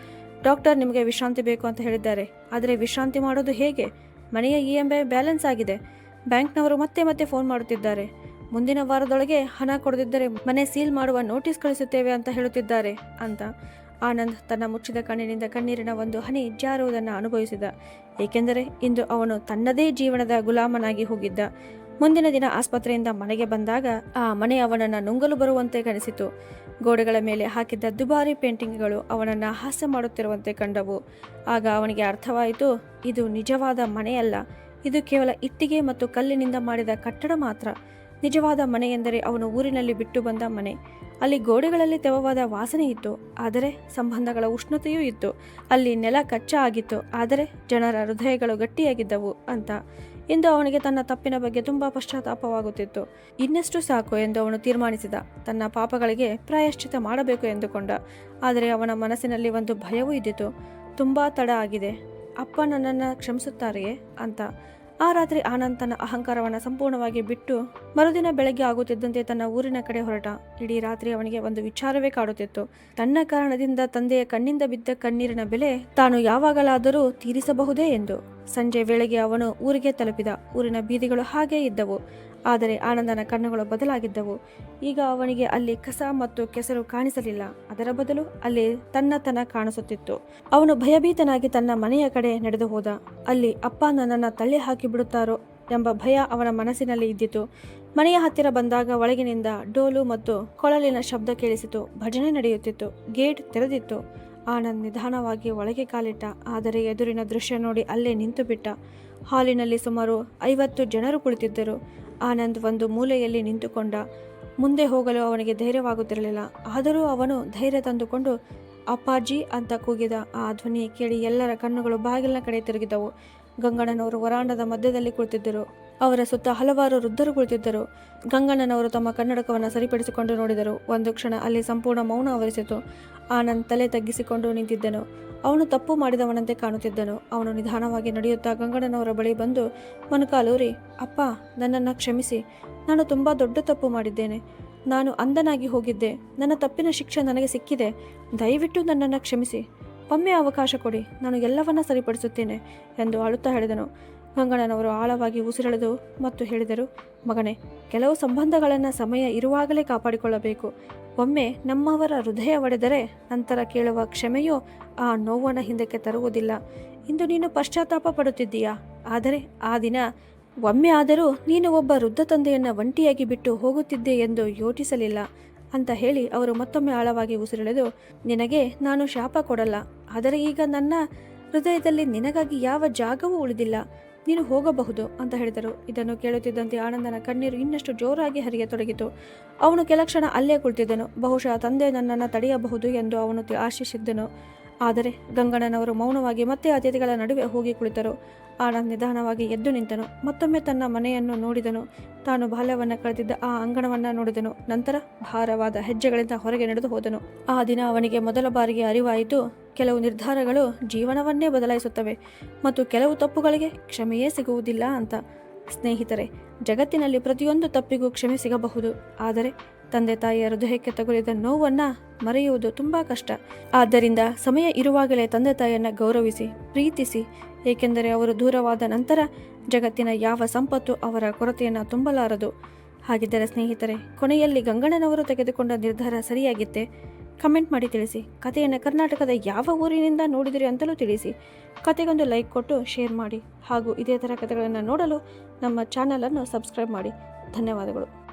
ಡಾಕ್ಟರ್ ನಿಮಗೆ ವಿಶ್ರಾಂತಿ ಬೇಕು ಅಂತ ಹೇಳಿದ್ದಾರೆ. ಆದರೆ ವಿಶ್ರಾಂತಿ ಮಾಡೋದು ಹೇಗೆ? ಮನೆಯ EMI ಬ್ಯಾಲೆನ್ಸ್ ಆಗಿದೆ. ಬ್ಯಾಂಕ್ನವರು ಮತ್ತೆ ಮತ್ತೆ ಫೋನ್ ಮಾಡುತ್ತಿದ್ದಾರೆ. ಮುಂದಿನ ವಾರದೊಳಗೆ ಹಣ ಕೊಡದಿದ್ದರೆ ಮನೆ ಸೀಲ್ ಮಾಡುವ ನೋಟಿಸ್ ಕಳಿಸುತ್ತೇವೆ ಅಂತ ಹೇಳುತ್ತಿದ್ದಾರೆ ಅಂತ. ಆನಂದ್ ತನ್ನ ಮುಚ್ಚಿದ ಕಣ್ಣಿನಿಂದ ಕಣ್ಣೀರಿನ ಒಂದು ಹನಿ ಜಾರುವುದನ್ನು ಅನುಭವಿಸಿದ. ಏಕೆಂದರೆ ಇಂದು ಅವನು ತನ್ನದೇ ಜೀವನದ ಗುಲಾಮನಾಗಿ ಹೋಗಿದ್ದ. ಮುಂದಿನ ದಿನ ಆಸ್ಪತ್ರೆಯಿಂದ ಮನೆಗೆ ಬಂದಾಗ ಆ ಮನೆ ಅವನನ್ನು ನುಂಗಲು ಬರುವಂತೆ ಕನಿಸಿತು. ಗೋಡೆಗಳ ಮೇಲೆ ಹಾಕಿದ್ದ ದುಬಾರಿ ಪೇಂಟಿಂಗ್ಗಳು ಅವನನ್ನು ಹಾಸ್ಯ ಮಾಡುತ್ತಿರುವಂತೆ ಕಂಡವು. ಆಗ ಅವನಿಗೆ ಅರ್ಥವಾಯಿತು, ಇದು ನಿಜವಾದ ಮನೆಯಲ್ಲ, ಇದು ಕೇವಲ ಇಟ್ಟಿಗೆ ಮತ್ತು ಕಲ್ಲಿನಿಂದ ಮಾಡಿದ ಕಟ್ಟಡ ಮಾತ್ರ. ನಿಜವಾದ ಮನೆ ಎಂದರೆ ಅವನು ಊರಿನಲ್ಲಿ ಬಿಟ್ಟು ಬಂದ ಮನೆ. ಅಲ್ಲಿ ಗೋಡೆಗಳಲ್ಲಿ ತೆವವಾದ ವಾಸನೆ ಇತ್ತು, ಆದರೆ ಸಂಬಂಧಗಳ ಉಷ್ಣತೆಯೂ ಇತ್ತು. ಅಲ್ಲಿ ನೆಲ ಕಚ್ಚಾ ಆಗಿತ್ತು, ಆದರೆ ಜನರ ಹೃದಯಗಳು ಗಟ್ಟಿಯಾಗಿದ್ದವು ಅಂತ. ಇಂದು ಅವನಿಗೆ ತನ್ನ ತಪ್ಪಿನ ಬಗ್ಗೆ ತುಂಬಾ ಪಶ್ಚಾತ್ತಾಪವಾಗುತ್ತಿತ್ತು. ಇನ್ನಷ್ಟು ಸಾಕು ಎಂದು ಅವನು ತೀರ್ಮಾನಿಸಿದ. ತನ್ನ ಪಾಪಗಳಿಗೆ ಪ್ರಾಯಶ್ಚಿತ ಮಾಡಬೇಕು ಎಂದುಕೊಂಡ. ಆದರೆ ಅವನ ಮನಸ್ಸಿನಲ್ಲಿ ಒಂದು ಭಯವೂ ಇದ್ದಿತು. ತುಂಬಾ ತಡ ಆಗಿದೆ, ಅಪ್ಪ ನನ್ನನ್ನು ಕ್ಷಮಿಸುತ್ತಾರೆಯೇ ಅಂತ. ಆ ರಾತ್ರಿ ಆನಂದ್ ತನ್ನ ಅಹಂಕಾರವನ್ನು ಸಂಪೂರ್ಣವಾಗಿ ಬಿಟ್ಟು ಮರುದಿನ ಬೆಳಗ್ಗೆ ಆಗುತ್ತಿದ್ದಂತೆ ತನ್ನ ಊರಿನ ಕಡೆ ಹೊರಟ. ಇಡೀ ರಾತ್ರಿ ಅವನಿಗೆ ಒಂದು ವಿಚಾರವೇ ಕಾಡುತ್ತಿತ್ತು. ತನ್ನ ಕಾರಣದಿಂದ ತಂದೆಯ ಕಣ್ಣಿಂದ ಬಿದ್ದ ಕಣ್ಣೀರಿನ ಬೆಲೆ ತಾನು ಯಾವಾಗಲಾದರೂ ತೀರಿಸಬಹುದೇ ಎಂದು. ಸಂಜೆ ವೇಳೆಗೆ ಅವನು ಊರಿಗೆ ತಲುಪಿದ. ಊರಿನ ಬೀದಿಗಳು ಹಾಗೇ ಇದ್ದವು, ಆದರೆ ಆನಂದನ ಕಣ್ಣುಗಳು ಬದಲಾಗಿದ್ದವು. ಈಗ ಅವನಿಗೆ ಅಲ್ಲಿ ಕಸ ಮತ್ತು ಕೆಸರು ಕಾಣಿಸಲಿಲ್ಲ. ಅದರ ಬದಲು ಅಲ್ಲಿ ತನ್ನತನ ಕಾಣಿಸುತ್ತಿತ್ತು. ಅವನು ಭಯಭೀತನಾಗಿ ತನ್ನ ಮನೆಯ ಕಡೆ ನಡೆದು ಹೋದ. ಅಲ್ಲಿ ಅಪ್ಪ ನನ್ನನ್ನು ತಳ್ಳಿ ಹಾಕಿ ಬಿಡುತ್ತಾರೋ ಎಂಬ ಭಯ ಅವನ ಮನಸ್ಸಿನಲ್ಲಿ ಇದ್ದಿತು. ಮನೆಯ ಹತ್ತಿರ ಬಂದಾಗ ಒಳಗಿನಿಂದ ಡೋಲು ಮತ್ತು ಕೊಳಲಿನ ಶಬ್ದ ಕೇಳಿಸಿತು. ಭಜನೆ ನಡೆಯುತ್ತಿತ್ತು. ಗೇಟ್ ತೆರೆದಿತ್ತು. ಆನಂದ್ ನಿಧಾನವಾಗಿ ಒಳಗೆ ಕಾಲಿಟ್ಟ. ಆದರೆ ಎದುರಿನ ದೃಶ್ಯ ನೋಡಿ ಅಲ್ಲೇ ನಿಂತು ಬಿಟ್ಟ. ಹಾಲಿನಲ್ಲಿ ಸುಮಾರು 50 ಜನರು ಕುಳಿತಿದ್ದರು. ಆನಂದ್ ಒಂದು ಮೂಲೆಯಲ್ಲಿ ನಿಂತುಕೊಂಡ. ಮುಂದೆ ಹೋಗಲು ಅವನಿಗೆ ಧೈರ್ಯವಾಗುತ್ತಿರಲಿಲ್ಲ. ಆದರೂ ಅವನು ಧೈರ್ಯ ತಂದುಕೊಂಡು ಅಪ್ಪಾಜಿ ಅಂತ ಕೂಗಿದ. ಆ ಧ್ವನಿ ಕೇಳಿ ಎಲ್ಲರ ಕಣ್ಣುಗಳು ಬಾಗಿಲಿನ ಕಡೆ ತಿರುಗಿದವು. ಗಂಗಣ್ಣನವರು ವರಾಂಡದ ಮಧ್ಯದಲ್ಲಿ ಕುಳಿತಿದ್ದರು. ಅವರ ಸುತ್ತ ಹಲವಾರು ವೃದ್ಧರು ಕುಳಿತಿದ್ದರು. ಗಂಗಣ್ಣನವರು ತಮ್ಮ ಕನ್ನಡಕವನ್ನು ಸರಿಪಡಿಸಿಕೊಂಡು ನೋಡಿದರು. ಒಂದು ಕ್ಷಣ ಅಲ್ಲಿ ಸಂಪೂರ್ಣ ಮೌನ ಆವರಿಸಿತು. ಆನಂದ್ ತಲೆ ತಗ್ಗಿಸಿಕೊಂಡು ನಿಂತಿದ್ದನು. ಅವನು ತಪ್ಪು ಮಾಡಿದವನಂತೆ ಕಾಣುತ್ತಿದ್ದನು. ಅವನು ನಿಧಾನವಾಗಿ ನಡೆಯುತ್ತಾ ಗಂಗಣ್ಣನವರ ಬಳಿ ಬಂದು ಮೊಣಕಾಲೂರಿ, ಅಪ್ಪ, ನನ್ನನ್ನು ಕ್ಷಮಿಸಿ. ನಾನು ತುಂಬ ದೊಡ್ಡ ತಪ್ಪು ಮಾಡಿದ್ದೇನೆ. ನಾನು ಅಂಧನಾಗಿ ಹೋಗಿದ್ದೆ. ನನ್ನ ತಪ್ಪಿನ ಶಿಕ್ಷೆ ನನಗೆ ಸಿಕ್ಕಿದೆ. ದಯವಿಟ್ಟು ನನ್ನನ್ನು ಕ್ಷಮಿಸಿ. ಒಮ್ಮೆ ಅವಕಾಶ ಕೊಡಿ. ನಾನು ಎಲ್ಲವನ್ನ ಸರಿಪಡಿಸುತ್ತೇನೆ ಎಂದು ಅಳುತ್ತಾ ಹೇಳಿದನು. ಗಂಗಣ್ಣನವರು ಆಳವಾಗಿ ಉಸಿರೆಳೆದು ಮತ್ತು ಹೇಳಿದರು, ಮಗನೇ, ಕೆಲವು ಸಂಬಂಧಗಳನ್ನು ಸಮಯ ಇರುವಾಗಲೇ ಕಾಪಾಡಿಕೊಳ್ಳಬೇಕು. ಒಮ್ಮೆ ನಮ್ಮವರ ಹೃದಯ ಒಡೆದರೆ ನಂತರ ಕೇಳುವ ಕ್ಷಮೆಯೂ ಆ ನೋವನ್ನು ಹಿಂದಕ್ಕೆ ತರುವುದಿಲ್ಲ. ಇಂದು ನೀನು ಪಶ್ಚಾತ್ತಾಪ ಪಡುತ್ತಿದ್ದೀಯಾ? ಆದರೆ ಆ ದಿನ ಒಮ್ಮೆ ಆದರೂ ನೀನು ಒಬ್ಬ ವೃದ್ಧ ತಂದೆಯನ್ನು ಒಂಟಿಯಾಗಿ ಬಿಟ್ಟು ಹೋಗುತ್ತಿದ್ದೆ ಎಂದು ಯೋಚಿಸಲಿಲ್ಲ ಅಂತ ಹೇಳಿ ಅವರು ಮತ್ತೊಮ್ಮೆ ಆಳವಾಗಿ ಉಸಿರೆಳೆದು, ನಿನಗೆ ನಾನು ಶಾಪ ಕೊಡಲ್ಲ. ಆದರೆ ಈಗ ನನ್ನ ಹೃದಯದಲ್ಲಿ ನಿನಗಾಗಿ ಯಾವ ಜಾಗವೂ ಉಳಿದಿಲ್ಲ. ನೀನು ಹೋಗಬಹುದು ಅಂತ ಹೇಳಿದರು. ಇದನ್ನು ಕೇಳುತ್ತಿದ್ದಂತೆ ಆನಂದನ ಕಣ್ಣೀರು ಇನ್ನಷ್ಟು ಜೋರಾಗಿ ಹರಿಯತೊಡಗಿತು. ಅವನು ಕೆಲ ಕ್ಷಣ ಅಲ್ಲೇ ಕುಳಿತಿದ್ದನು. ಬಹುಶಃ ತಂದೆ ನನ್ನನ್ನು ತಡೆಯಬಹುದು ಎಂದು ಅವನು ಆಶಿಸಿದ್ದನು. ಆದರೆ ಗಂಗಣ್ಣನವರು ಮೌನವಾಗಿ ಮತ್ತೆ ಅತಿಥಿಗಳ ನಡುವೆ ಹೋಗಿ ಕುಳಿತರು. ಆನಂದ್ ನಿಧಾನವಾಗಿ ಎದ್ದು ನಿಂತನು. ಮತ್ತೊಮ್ಮೆ ತನ್ನ ಮನೆಯನ್ನು ನೋಡಿದನು. ತಾನು ಬಾಲ್ಯವನ್ನು ಕಳೆದಿದ್ದ ಆ ಅಂಗಣವನ್ನು ನೋಡಿದನು. ನಂತರ ಭಾರವಾದ ಹೆಜ್ಜೆಗಳಿಂದ ಹೊರಗೆ ನಡೆದು ಹೋದನು. ಆ ದಿನ ಅವನಿಗೆ ಮೊದಲ ಬಾರಿಗೆ ಅರಿವಾಯಿತು, ಕೆಲವು ನಿರ್ಧಾರಗಳು ಜೀವನವನ್ನೇ ಬದಲಾಯಿಸುತ್ತವೆ ಮತ್ತು ಕೆಲವು ತಪ್ಪುಗಳಿಗೆ ಕ್ಷಮೆಯೇ ಸಿಗುವುದಿಲ್ಲ ಅಂತ. ಸ್ನೇಹಿತರೆ, ಜಗತ್ತಿನಲ್ಲಿ ಪ್ರತಿಯೊಂದು ತಪ್ಪಿಗೂ ಕ್ಷಮೆ ಸಿಗಬಹುದು. ಆದರೆ ತಂದೆ ತಾಯಿಯ ಹೃದಯಕ್ಕೆ ತಗುಲಿದ ನೋವನ್ನು ಮರೆಯುವುದು ತುಂಬ ಕಷ್ಟ. ಆದ್ದರಿಂದ ಸಮಯ ಇರುವಾಗಲೇ ತಂದೆ ತಾಯಿಯನ್ನು ಗೌರವಿಸಿ, ಪ್ರೀತಿಸಿ. ಏಕೆಂದರೆ ಅವರು ದೂರವಾದ ನಂತರ ಜಗತ್ತಿನ ಯಾವ ಸಂಪತ್ತು ಅವರ ಕೊರತೆಯನ್ನು ತುಂಬಲಾರದು. ಹಾಗಿದ್ದರೆ ಸ್ನೇಹಿತರೆ, ಕೊನೆಯಲ್ಲಿ ಗಂಗಣ್ಣನವರು ತೆಗೆದುಕೊಂಡ ನಿರ್ಧಾರ ಸರಿಯಾಗಿತ್ತೆ? ಕಮೆಂಟ್ ಮಾಡಿ ತಿಳಿಸಿ. ಕಥೆಯನ್ನು ಕರ್ನಾಟಕದ ಯಾವ ಊರಿನಿಂದ ನೋಡಿದಿರಿ ಅಂತಲೂ ತಿಳಿಸಿ. ಕಥೆಗೊಂದು ಲೈಕ್ ಕೊಟ್ಟು ಶೇರ್ ಮಾಡಿ. ಹಾಗೂ ಇದೇ ಥರ ಕಥೆಗಳನ್ನು ನೋಡಲು ನಮ್ಮ ಚಾನಲನ್ನು ಸಬ್ಸ್ಕ್ರೈಬ್ ಮಾಡಿ. ಧನ್ಯವಾದಗಳು.